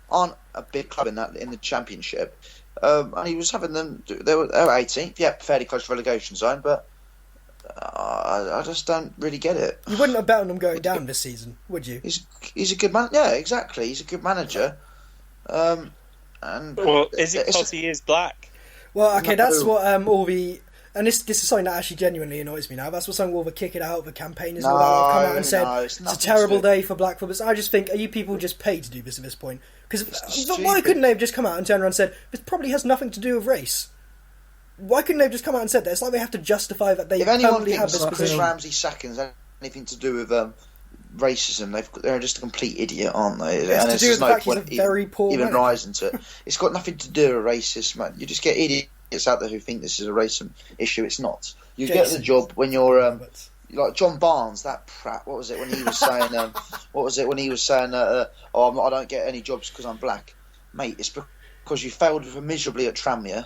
aren't a big club in the Championship. And he was having them. They were 18th, fairly close to relegation zone, but I just don't really get it. You wouldn't have bet on them going down this season, would you? He's a good man. Yeah, exactly. He's a good manager. Is it because he is black? Well, okay, that's what all the. And this is something that actually genuinely annoys me now. That's what all the kick it out, the campaigners and all that have come out and said it's a terrible day for black football. I just think, are you people just paid to do this at this point? Because why couldn't they have just come out and turned around and said, this probably has nothing to do with race? Why couldn't they have just come out and said that? It's like they have to justify that they permanently have this position. If Ramsay sackings has anything to do with racism, they're just a complete idiot, aren't they? It's to do with the fact he's a very poor even manager. rising to it. It's got nothing to do with racism. You just get idiots out there who think this is a racism issue. It's not. You get the job when you're like John Barnes, that prat. What was it when he was saying? I don't get any jobs because I'm black, mate. It's because you failed miserably at Tranmere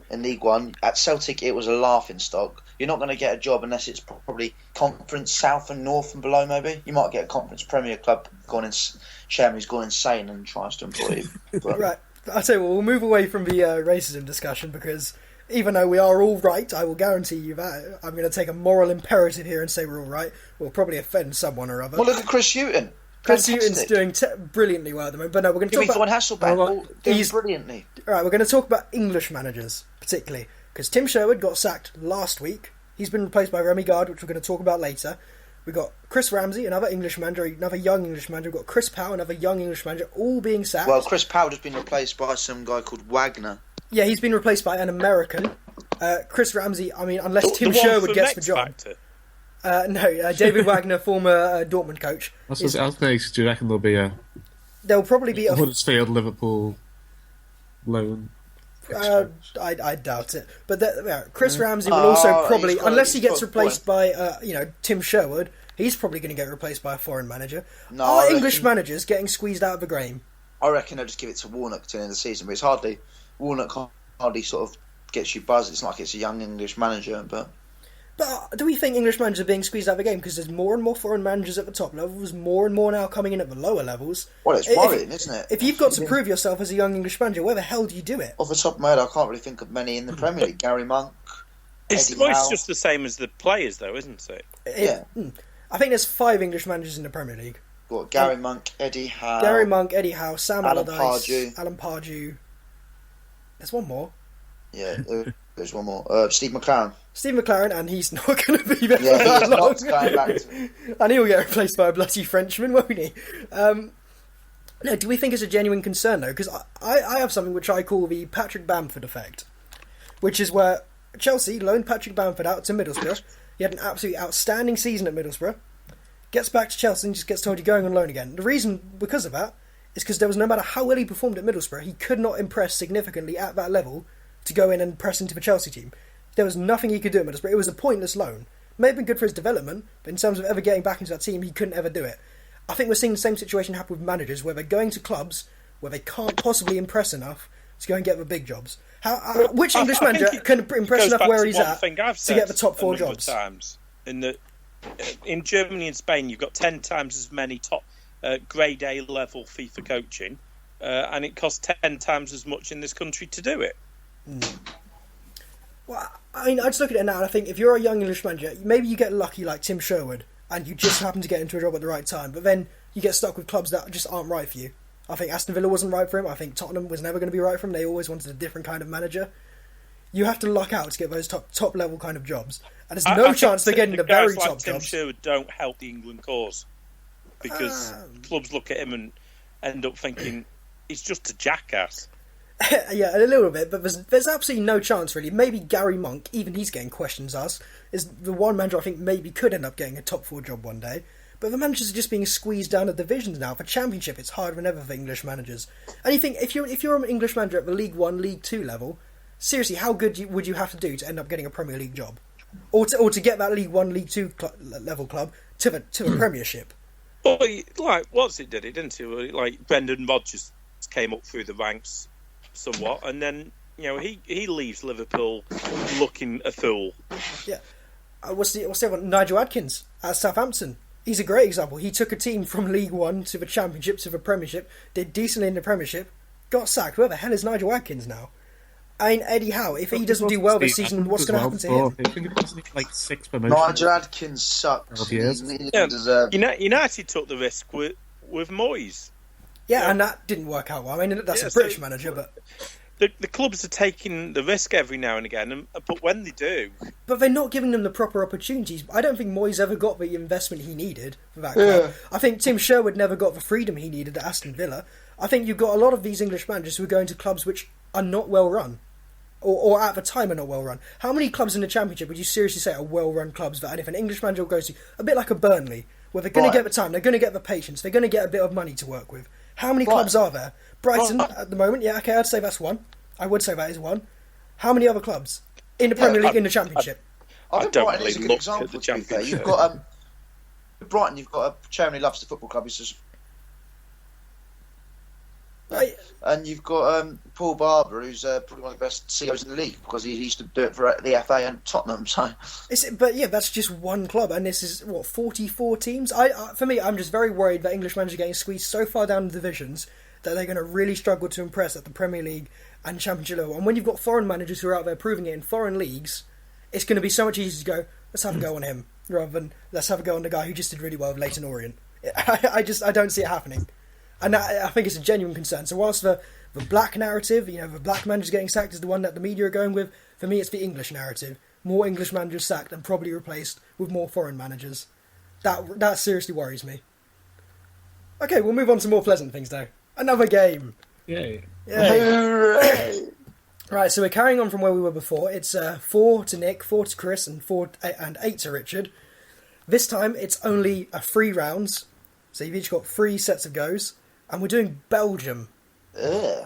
in League One. At Celtic, it was a laughing stock. You're not going to get a job unless it's probably Conference South and North and below. Maybe you might get a Conference Premier club chairman who's gone insane and tries to employ you. But, right. I'll tell you what, we'll move away from the racism discussion because even though we are all right, I will guarantee you that I'm going to take a moral imperative here and say we're all right. We'll probably offend someone or other. Well, look at Chris Hughton. Chris Hughton's doing brilliantly well at the moment. But no, we're going to talk about Hasselbank doing brilliantly. All right, we're going to talk about English managers particularly because Tim Sherwood got sacked last week. He's been replaced by Remy Gard, which we're going to talk about later. We've got Chris Ramsay, another English manager, another young English manager. We've got Chris Powell, another young English manager, all being sacked. Well, Chris Powell has been replaced by some guy called Wagner. Yeah, he's been replaced by an American. Chris Ramsay, I mean, unless Tim Sherwood gets the job. No, David Wagner, former Dortmund coach. Do you reckon there'll probably be a Huddersfield, Liverpool loan? I doubt it. But Chris Ramsay will also probably, unless he gets replaced by Tim Sherwood, he's probably going to get replaced by a foreign manager. Are English managers getting squeezed out of the game? I reckon they'll just give it to Warnock to the end of the season, but it's Warnock hardly sort of gets you buzzed. It's not like it's a young English manager, but do we think English managers are being squeezed out of the game because there's more and more foreign managers at the top levels, more and more now coming in at the lower levels? Well, it's worrying, isn't it? If you've got to prove yourself as a young English manager, where the hell do you do it? Off the top of my head, I can't really think of many in the Premier League. Gary Monk, it's just the same as the players, though, isn't it? Yeah. I think there's 5 English managers in the Premier League. What, Gary Monk, Eddie Howe, Sam Allardyce, Alan Pardew. There's one more. Yeah, there's one more. Steve McLaren. Steve McLaren, and he's not going to be there for that long. Not going back to... And he'll get replaced by a bloody Frenchman, won't he? No, do we think it's a genuine concern, though? Because I have something which I call the Patrick Bamford effect, which is where Chelsea loaned Patrick Bamford out to Middlesbrough. He had an absolutely outstanding season at Middlesbrough. Gets back to Chelsea and just gets told you're going on loan again. The reason because of that is because there was no matter how well he performed at Middlesbrough, he could not impress significantly at that level to go in and press into the Chelsea team. There was nothing he could do at Middlesbrough. It was a pointless loan. May have been good for his development, but in terms of ever getting back into that team, he couldn't ever do it. I think we're seeing the same situation happen with managers, where they're going to clubs where they can't possibly impress enough to go and get the big jobs. Which English manager can impress enough where he's at to get the top 4 jobs? In Germany and Spain, you've got 10 times as many top grade A level FIFA coaching, and it costs 10 times as much in this country to do it. Well, I mean, I just look at it now and I think if you're a young English manager, maybe you get lucky like Tim Sherwood and you just happen to get into a job at the right time. But then you get stuck with clubs that just aren't right for you. I think Aston Villa wasn't right for him. I think Tottenham was never going to be right for him. They always wanted a different kind of manager. You have to luck out to get those top level kind of jobs, and there's no chance they're getting the very top Tim jobs. Sherwood don't help the England cause, because clubs look at him and end up thinking he's just a jackass. Yeah, a little bit, but there's absolutely no chance really. Maybe Gary Monk, even he's getting questions asked, is the one manager I think maybe could end up getting a top 4 job one day. But the managers are just being squeezed down the divisions now. For Championship, it's harder than ever for English managers. And you think if you're an English manager at the League 1, League 2 level, seriously, how good would you have to do to end up getting a Premier League job, or to get that League 1, League 2 level club to the Premiership? Well, like what's it did it, didn't it? Like Brendan Rodgers came up through the ranks somewhat, and then he leaves Liverpool looking a fool. Yeah, what's the other one? Nigel Adkins at Southampton. He's a great example. He took a team from League 1 to the Championship to the Premiership, did decently in the Premiership, got sacked. Where the hell is Nigel Adkins now? I mean, Eddie Howe, if he doesn't do well this season, what's going to happen to him? I think it was like 6 promotions. Nigel Adkins sucks. He doesn't deserve. United took the risk with Moyes. Yeah, and that didn't work out well. I mean, that's a British manager, but... The clubs are taking the risk every now and again, but when they do... But they're not giving them the proper opportunities. I don't think Moyes ever got the investment he needed for that club. Yeah. I think Tim Sherwood never got the freedom he needed at Aston Villa. I think you've got a lot of these English managers who are going to clubs which are not well run. Or at the time are not well run. How many clubs in the Championship would you seriously say are well run clubs that if an English manager goes to, a bit like a Burnley, where they're going to get the time, they're going to get the patience, they're going to get a bit of money to work with? How many clubs are there? Brighton at the moment, yeah, okay, I'd say that's one. I would say that is one. How many other clubs in the Premier League, in the Championship? I don't Brighton really is a good example. To be fair. You've got Brighton. You've got a chairman who loves the football club. He's just, and you've got Paul Barber, who's probably one of the best CEOs in the league because he used to do it for the FA and Tottenham. So, but yeah, that's just one club, and this is 44 teams. For me, I'm just very worried that English managers are getting squeezed so far down the divisions that they're going to really struggle to impress at the Premier League and Championship level. And when you've got foreign managers who are out there proving it in foreign leagues, it's going to be so much easier to go, let's have a go on him, rather than let's have a go on the guy who just did really well with Leyton Orient. I don't see it happening. And I think it's a genuine concern. So whilst the black narrative, the black managers getting sacked is the one that the media are going with, for me it's the English narrative. More English managers sacked and probably replaced with more foreign managers. That seriously worries me. Okay, we'll move on to more pleasant things though. Another game. Yay. Right, so we're carrying on from where we were before. It's 4 to Nick, 4 to Chris, and 8 to Richard. This time it's only 3 rounds, so you've each got 3 sets of goes, and we're doing Belgium. Yeah,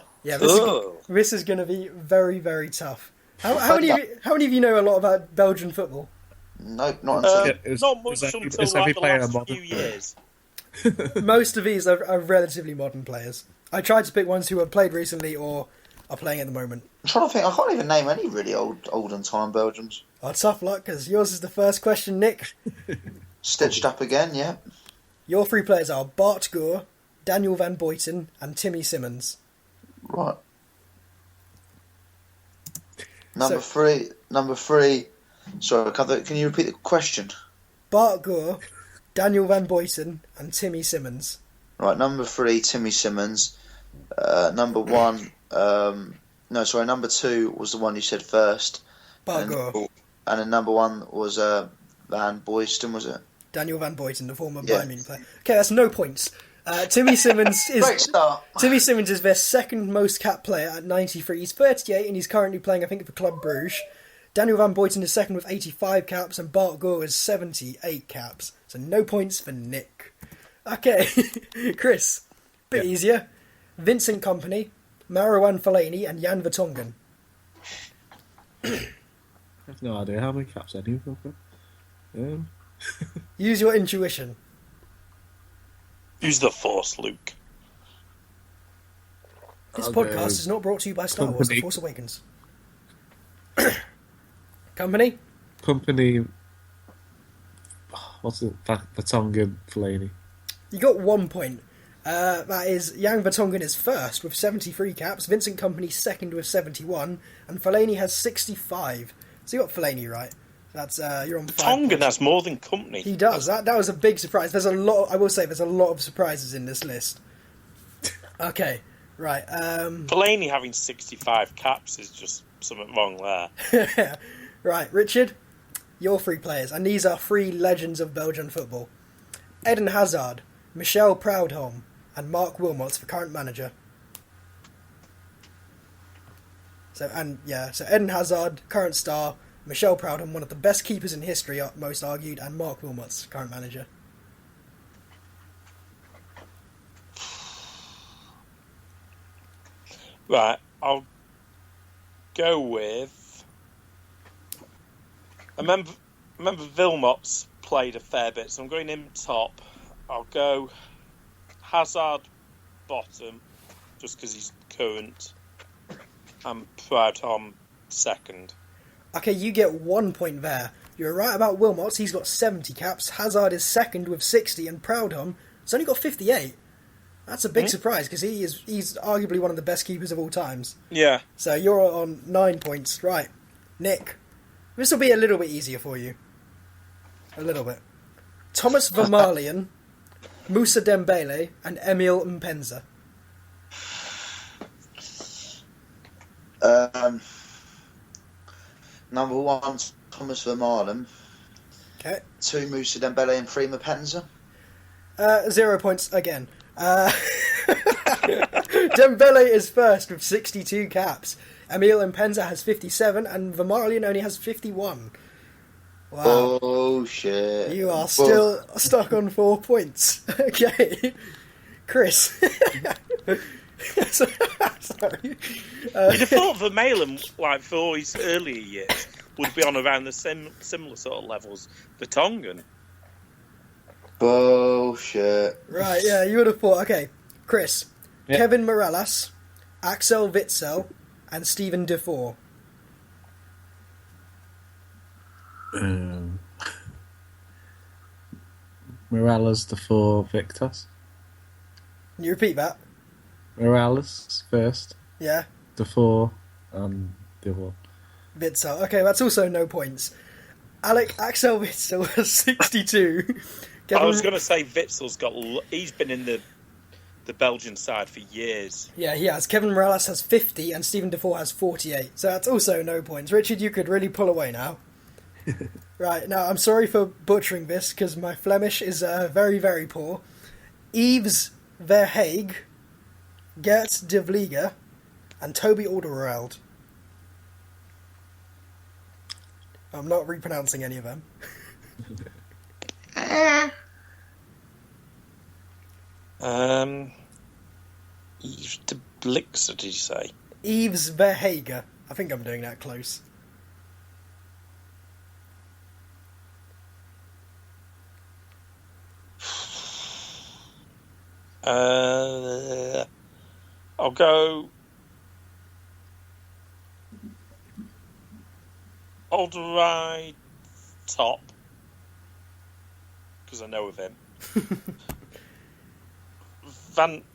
this is going to be very, very tough. How many of you know a lot about Belgian football? Nope, not until... not much until like the last few years. Most of these are relatively modern players. I tried to pick ones who have played recently or are playing at the moment. I'm trying to think. I can't even name any really olden time Belgians. Oh, tough luck, because yours is the first question, Nick. Stitched up again, yeah. Your 3 players are Bart Gore, Daniel Van Boyten, and Timmy Simmons. Right. Number three. Sorry, can you repeat the question? Bart Gore, Daniel Van Boyten, and Timmy Simmons. Right, number 3, Timmy Simmons. Number 1, number 2 was the one you said first. Bart Gore. And then number 1 was Van Boysten, was it? Daniel Van Boyten, the former Bayern Munich player. Okay, that's no points. Timmy Simmons is great start. Timmy Simmons is their second most capped player at 93. He's 38 and he's currently playing, I think, for Club Bruges. Daniel Van Boyten is second with 85 caps, and Bart Gore is 78 caps. So no points for Nick. Okay, Chris, bit easier. Vincent Kompany, Marouane Fellaini, and Jan Vertonghen. I have no idea how many caps any of them. Use your intuition. Use the Force, Luke. This podcast is not brought to you by Star Wars: The Force Awakens. Company? What's it? Vertonghen, Fellaini. You got 1 point. That is, Jan Vertonghen is first with 73 caps, Vincent Kompany second with 71, and Fellaini has 65. So you got Fellaini right. That's you're on 5 Tongan points. has more than company. He does. That was a big surprise. There's a lot. I will say there's a lot of surprises in this list. Okay, right. Fellaini having 65 caps is just something wrong there. Right, Richard, your 3 players, and these are 3 legends of Belgian football: Eden Hazard, Michel Proudhon, and Mark Wilmots for current manager. So Eden Hazard, current star, Michel Proudhon, one of the best keepers in history, most argued, and Mark Wilmots, current manager. Right, I'll go with. I remember Wilmots played a fair bit, so I'm going him top. I'll go Hazard bottom, just because he's current, and Proudhon second. Okay, you get 1 point there. You're right about Wilmots. He's got 70 caps. Hazard is second with 60, and Proudhon has only got 58. That's a big surprise because he's arguably one of the best keepers of all times. Yeah. So you're on 9 points. Right, Nick. This will be a little bit easier for you. A little bit. Thomas Vermaelen, Moussa Dembele, and Emile Mpenza. Number 1, Thomas Vermaelen. Okay. 2, Moussa Dembele, and 3, Mpenza. 0 points again. Dembele is first with 62 caps. Emile Mpenza has 57, and Vermaelen only has 51. Wow. Oh, shit. You are still stuck on 4 points. Okay. Chris. Sorry. You'd have thought Vermaelen, like for all his earlier years, would be on around the similar sort of levels. The Tongan. Bullshit. Right, yeah, you would have thought. Okay, Chris. Yeah. Kevin Morales, Axel Witsel, and Stephen Defoe. Morales, Defoe, Victus. Can you repeat that? Morales first, Yeah, Defoe, and Defoe. Witsel. Okay, that's also no points. Axel Witsel has 62. I was going to say Witzel's he's been in the Belgian side for years. Yeah, he has. Kevin Morales has 50 and Stephen Defoe has 48. So that's also no points. Richard, you could really pull away now. Right, now I'm sorry for butchering this because my Flemish is very, very poor. Yves Verhaeg, Gert de Vliegen, and Toby Alderweireld. I'm not repronouncing any of them. Yves de Blixer, did you say? Yves Verhaeg. I think I'm doing that close. I'll go Alderweireld top because I know of him.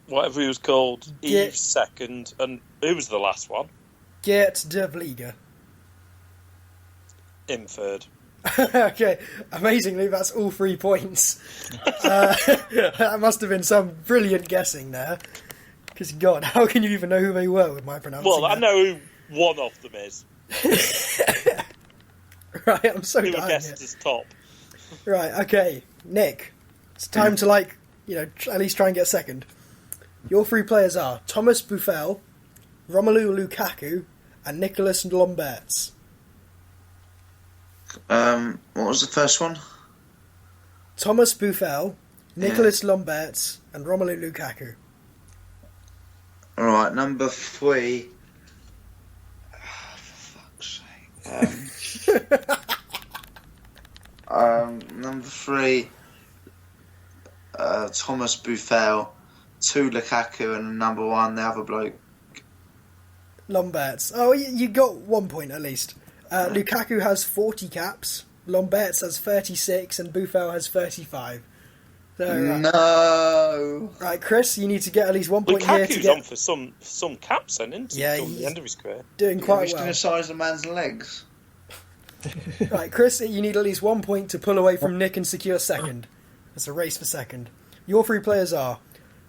Whatever he was called, Yves second, and who was the last one? Gert de Vliegen. In third. Okay, amazingly, that's all 3 points. That must have been some brilliant guessing there. Because, God, how can you even know who they were with my pronunciation? Well, I know who one of them is. Right, I'm so Who dying guessed here. as top. Right, okay, Nick. It's time to, at least try and get second. Your 3 players are Thomas Buffel, Romelu Lukaku, and Nicolas Lomberts. What was the first one? Thomas Buffel, Nicolas Lomberts, and Romelu Lukaku. Alright, number 3. Oh, for fuck's sake. Number 3, Thomas Buffel, 2 Lukaku, and number 1, the other bloke. Lomberts. Oh, you got 1 point at least. Lukaku has 40 caps, Lomberts has 36, and Buffel has 35. So, No! Right, Chris, you need to get at least 1 point here to Lukaku's get... on for some caps then, isn't he? Yeah, Till he's the end of his career. doing quite well. the size of a man's legs. Right, Chris, you need at least 1 point to pull away from Nick and secure second. It's a race for second. Your 3 players are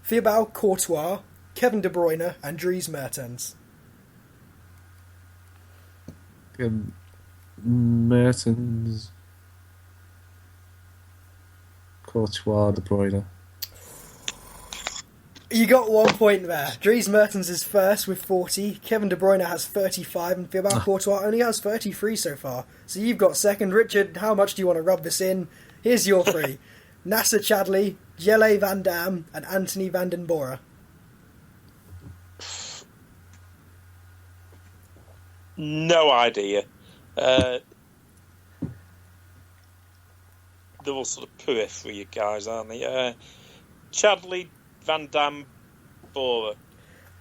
Thibaut Courtois, Kevin De Bruyne, and Dries Mertens. Mertens, Courtois, De Bruyne. You got 1 point there. Dries Mertens is first with 40, Kevin De Bruyne has 35, and Thibaut Courtois only has 33 so far. So you've got second. Richard, how much do you want to rub this in? Here's your 3. Nasser Chadli, Jelle Van Dam, and Anthony Van Den Bora. No idea. They're all sort of periphery guys, aren't they? Chadley, Van Dam, Bora.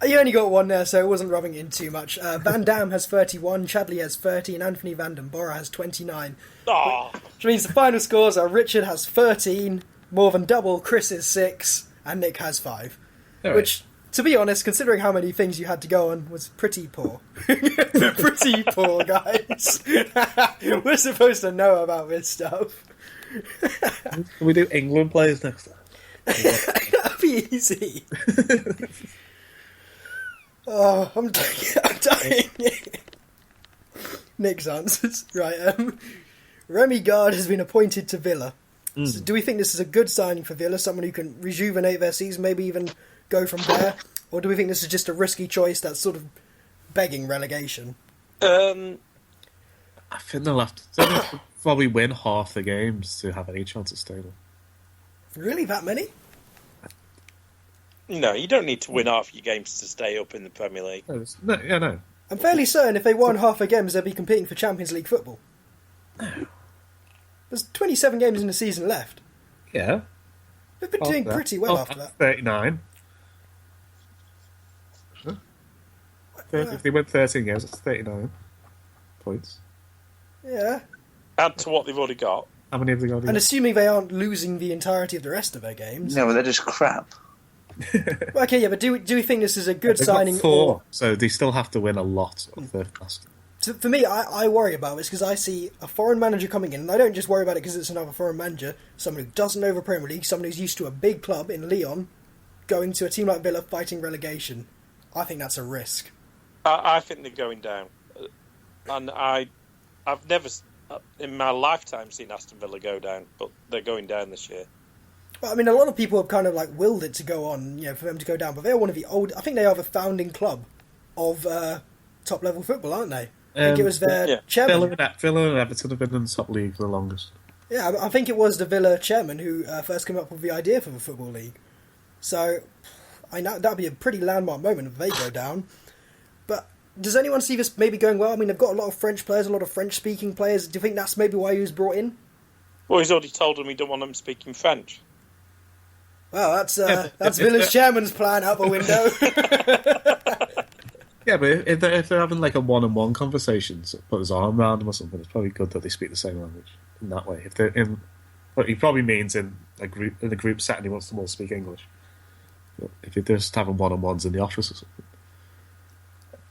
You only got 1 there, so it wasn't rubbing it in too much. Van Dam has 31, Chadley has 30, and Anthony Van Den Bora has 29. Oh. Which means the final scores are Richard has 13, more than double, Chris is 6, and Nick has 5. All which, to be honest, considering how many things you had to go on, was pretty poor. Pretty poor, guys. We're supposed to know about this stuff. Can we do England players next time? That'd be easy. Oh, I'm dying. Nick's answers. Right, Remy Gard has been appointed to Villa. So do we think this is a good signing for Villa, someone who can rejuvenate their season, maybe even go from there? Or do we think this is just a risky choice that's sort of begging relegation? I think they'll have to probably win half the games to have any chance of staying. Really, that many? No, you don't need to win half your games to stay up in the Premier League. No. I'm fairly certain if they won half their games, they'd be competing for Champions League football. There's 27 games in the season left. Yeah. They've been doing pretty well after that. 39. Huh? If they win 13 games, that's 39 points. Yeah. Add to what they've already got. How many have they got? And assuming they aren't losing the entirety of the rest of their games. No, but they're just crap. Okay, yeah, but do we think this is a good They've signing? got 4, so they still have to win a lot of their past. So for me, I worry about this because I see a foreign manager coming in, and I don't just worry about it because it's another foreign manager, someone who doesn't know the Premier League, someone who's used to a big club in Lyon, going to a team like Villa fighting relegation. I think that's a risk. I think they're going down. And I've never, in my lifetime, seen Aston Villa go down, but they're going down this year. Well, I mean, a lot of people have kind of like willed it to go on, for them to go down, but they're one of the old. I think they are the founding club of top level football, aren't they? I think it was their chairman. Villa and Everton have been in the top league for the longest. Yeah, I think it was the Villa chairman who first came up with the idea for the Football League. So, I know that'd be a pretty landmark moment if they go down. But does anyone see this maybe going well? I mean, they've got a lot of French players, a lot of French-speaking players. Do you think that's maybe why he was brought in? Well, he's already told them he don't want them speaking French. Well, that's Villa's chairman's plan out the window. Yeah, but if they're having like a one-on-one conversation, so put his arm around them or something, it's probably good that they speak the same language in that way. If they're in, what he probably means in a group setting, he wants them all to speak English. But if you're just having one-on-ones in the office or something.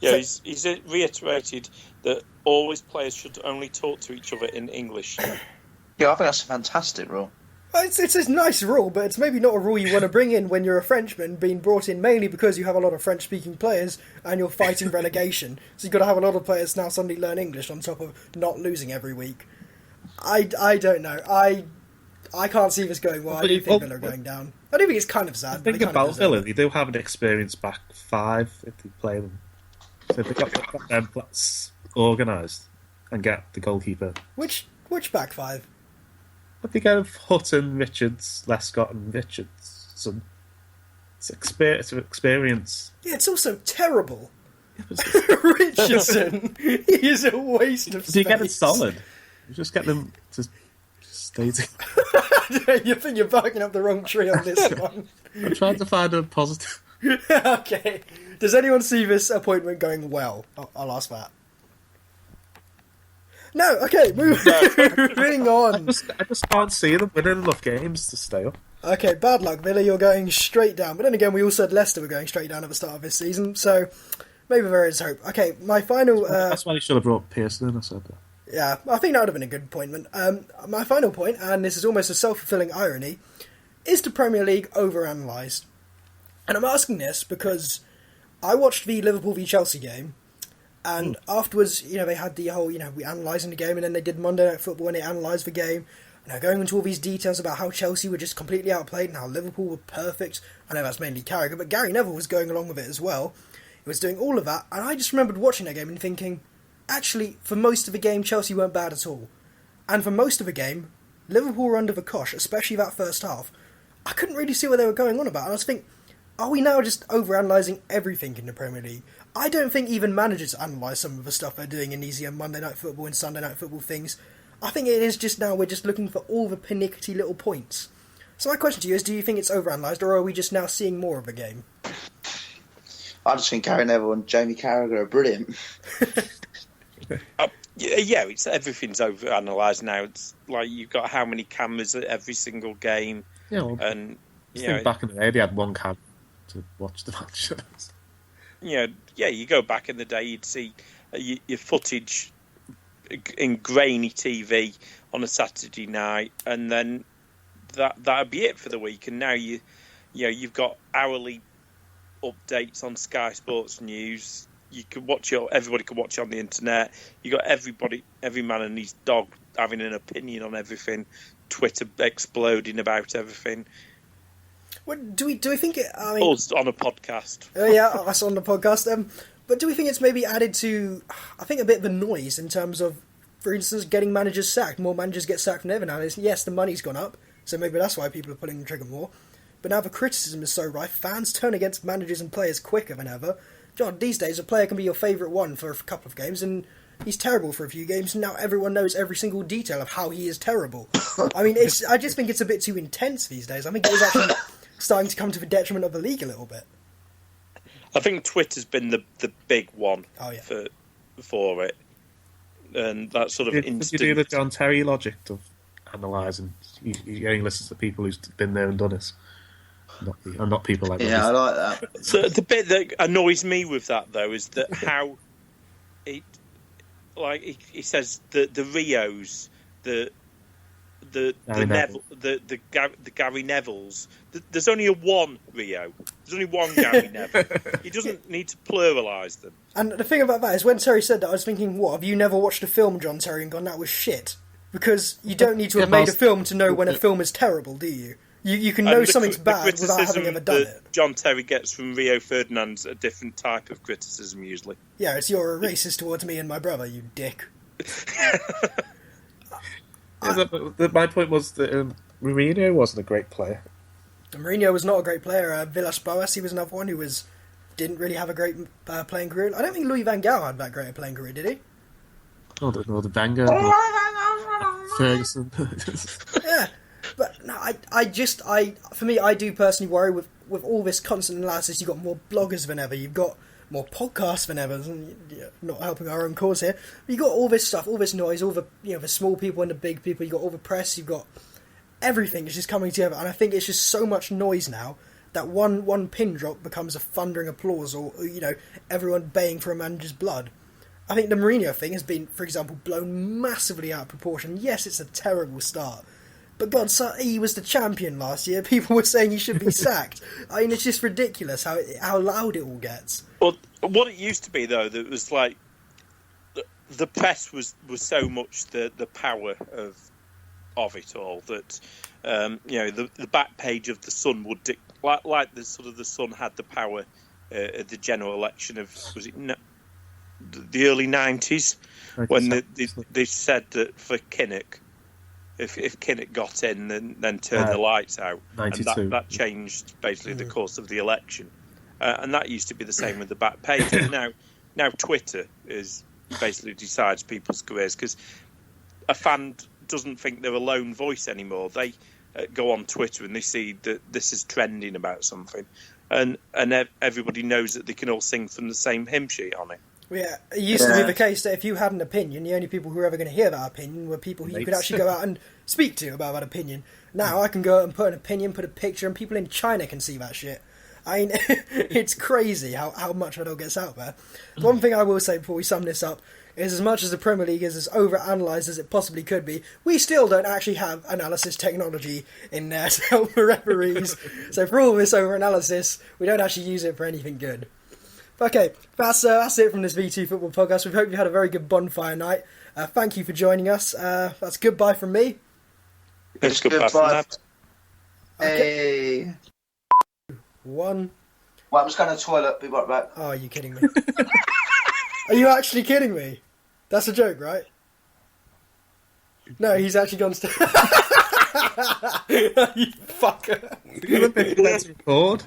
Yeah, he's reiterated that all his players should only talk to each other in English. Yeah, I think that's a fantastic rule. It's a nice rule, but it's maybe not a rule you want to bring in when you're a Frenchman, being brought in mainly because you have a lot of French-speaking players and you're fighting relegation. So you've got to have a lot of players now suddenly learn English on top of not losing every week. I don't know. I can't see this going well. I do think Villa are going down. I do think it's kind of sad. Think about Villa. They do have an experienced back 5 if they play them. So if they got them organised and get the goalkeeper. Which back 5? But they go Hutton, Richards, Lescott, and Richardson. It's experience. Yeah, it's also terrible. Richardson, he is a waste of space. Do you get it solid? You just get them to stay. You think you're barking up the wrong tree on this one. I'm trying to find a positive. Okay. Does anyone see this appointment going well? I'll ask that. No, okay, moving on. I just can't see them winning enough games to stay up. Okay, bad luck, Villa, you're going straight down. But then again, we all said Leicester were going straight down at the start of this season, so maybe there is hope. Okay, my final... That's why you should have brought Pearson in, I said that. Yeah, I think that would have been a good appointment. My final point, and this is almost a self-fulfilling irony, is the Premier League overanalyzed? And I'm asking this because I watched the Liverpool v Chelsea game, and afterwards, they had the whole, we analysing the game, and then they did Monday Night Football and they analysed the game, and they're going into all these details about how Chelsea were just completely outplayed and how Liverpool were perfect. I know that's mainly Carragher, but Gary Neville was going along with it as well. He was doing all of that, and I just remembered watching that game and thinking, actually, for most of the game, Chelsea weren't bad at all. And for most of the game, Liverpool were under the cosh, especially that first half. I couldn't really see what they were going on about, and I was thinking, are we now just overanalyzing everything in the Premier League? I don't think even managers analyse some of the stuff they're doing in these Monday Night Football and Sunday Night Football things. I think it is just now we're just looking for all the pernickety little points. So my question to you is, do you think it's overanalyzed, or are we just now seeing more of a game? I just think Gary Neville and Jamie Carragher are brilliant. Yeah, everything's overanalyzed now. It's like you've got how many cameras at every single game. Yeah, well, and back in the day, they had one camera to watch the match. You go back in the day, you'd see your footage in grainy TV on a Saturday night, and then that'd be it for the week. And now you've got hourly updates on Sky Sports News. You can watch it. Everybody can watch it on the internet. You got every man and his dog having an opinion on everything. Twitter exploding about everything. What, do we think it? I mean, us on a podcast. Yeah, us on the podcast. But do we think it's maybe added to, I think, a bit of a noise in terms of, for instance, getting managers sacked? More managers get sacked than ever now. Yes, the money's gone up, so maybe that's why people are pulling the trigger more. But now the criticism is so rife, fans turn against managers and players quicker than ever. John, these days a player can be your favourite one for a couple of games, and he's terrible for a few games, and now everyone knows every single detail of how he is terrible. I mean, I just think it's a bit too intense these days. I think it was actually starting to come to the detriment of the league a little bit. I think Twitter's been the big one for it, and that sort of instant. Did you do the John Terry logic of analysing? You only listen to people who's been there and done it, not people like Yeah, I like that. So the bit that annoys me with that though is that how it, like he says the Rios, the Neville, the Gary Nevilles. There's only one Rio. There's only one Gary Neville. He doesn't need to pluralise them. And the thing about that is, when Terry said that, I was thinking, what, have you never watched a film, John Terry, and gone, that was shit? Because you don't need to have made a film to know when a film is terrible, do you? You can know something's bad without having ever done it. John Terry gets from Rio Ferdinand's a different type of criticism, usually. Yeah, it's you're a racist towards me and my brother, you dick. My point was that Mourinho wasn't a great player. Mourinho was not a great player. Villas-Boas, he was another one who didn't really have a great playing career. I don't think Louis van Gaal had that great a playing career, did he? Oh, the Wenger, Ferguson. Yeah, but no, for me, I do personally worry with all this constant analysis. You've got more bloggers than ever. You've got more podcasts than ever. Not helping our own cause here. But you've got all this stuff, all this noise, all the the small people and the big people. You've got all the press. You've got everything is just coming together, and I think it's just so much noise now that one pin drop becomes a thundering applause, or everyone baying for a manager's blood. I think the Mourinho thing has been, for example, blown massively out of proportion. Yes, it's a terrible start, but God, he was the champion last year. People were saying he should be sacked. I mean, it's just ridiculous how loud it all gets. Well, what it used to be though, that was like the press was so much the power of it all that the back page of the Sun would like the sort of the Sun had the power at the general election of the early 90s when they said that for Kinnock, if Kinnock got in, then turn the lights out, 92. And that changed basically the course of the election, and that used to be the same with the back page. And now Twitter is basically decides people's careers, because a fan doesn't think they're a lone voice anymore. They go on Twitter and they see that this is trending about something, and everybody knows that they can all sing from the same hymn sheet on it. Yeah, it used to be the case that if you had an opinion, the only people who were ever going to hear that opinion were people who you could actually go out and speak to about that opinion. Now I can go out and put an opinion, put a picture, and people in China can see that shit. I mean, it's crazy how much it all gets out there. One thing I will say before we sum this up is as much as the Premier League is as over-analysed as it possibly could be, we still don't actually have analysis technology in there to help the referees. So for all this over-analysis, we don't actually use it for anything good. Okay, that's it from this V2 Football Podcast. We hope you had a very good bonfire night. Thank you for joining us. That's goodbye from me. It's goodbye from that. Hey. One. Well, I'm just going to the toilet. Be right back. Oh, are you kidding me? Are you actually kidding me? That's a joke, right? No, he's actually gone to... You fucker. Let's record.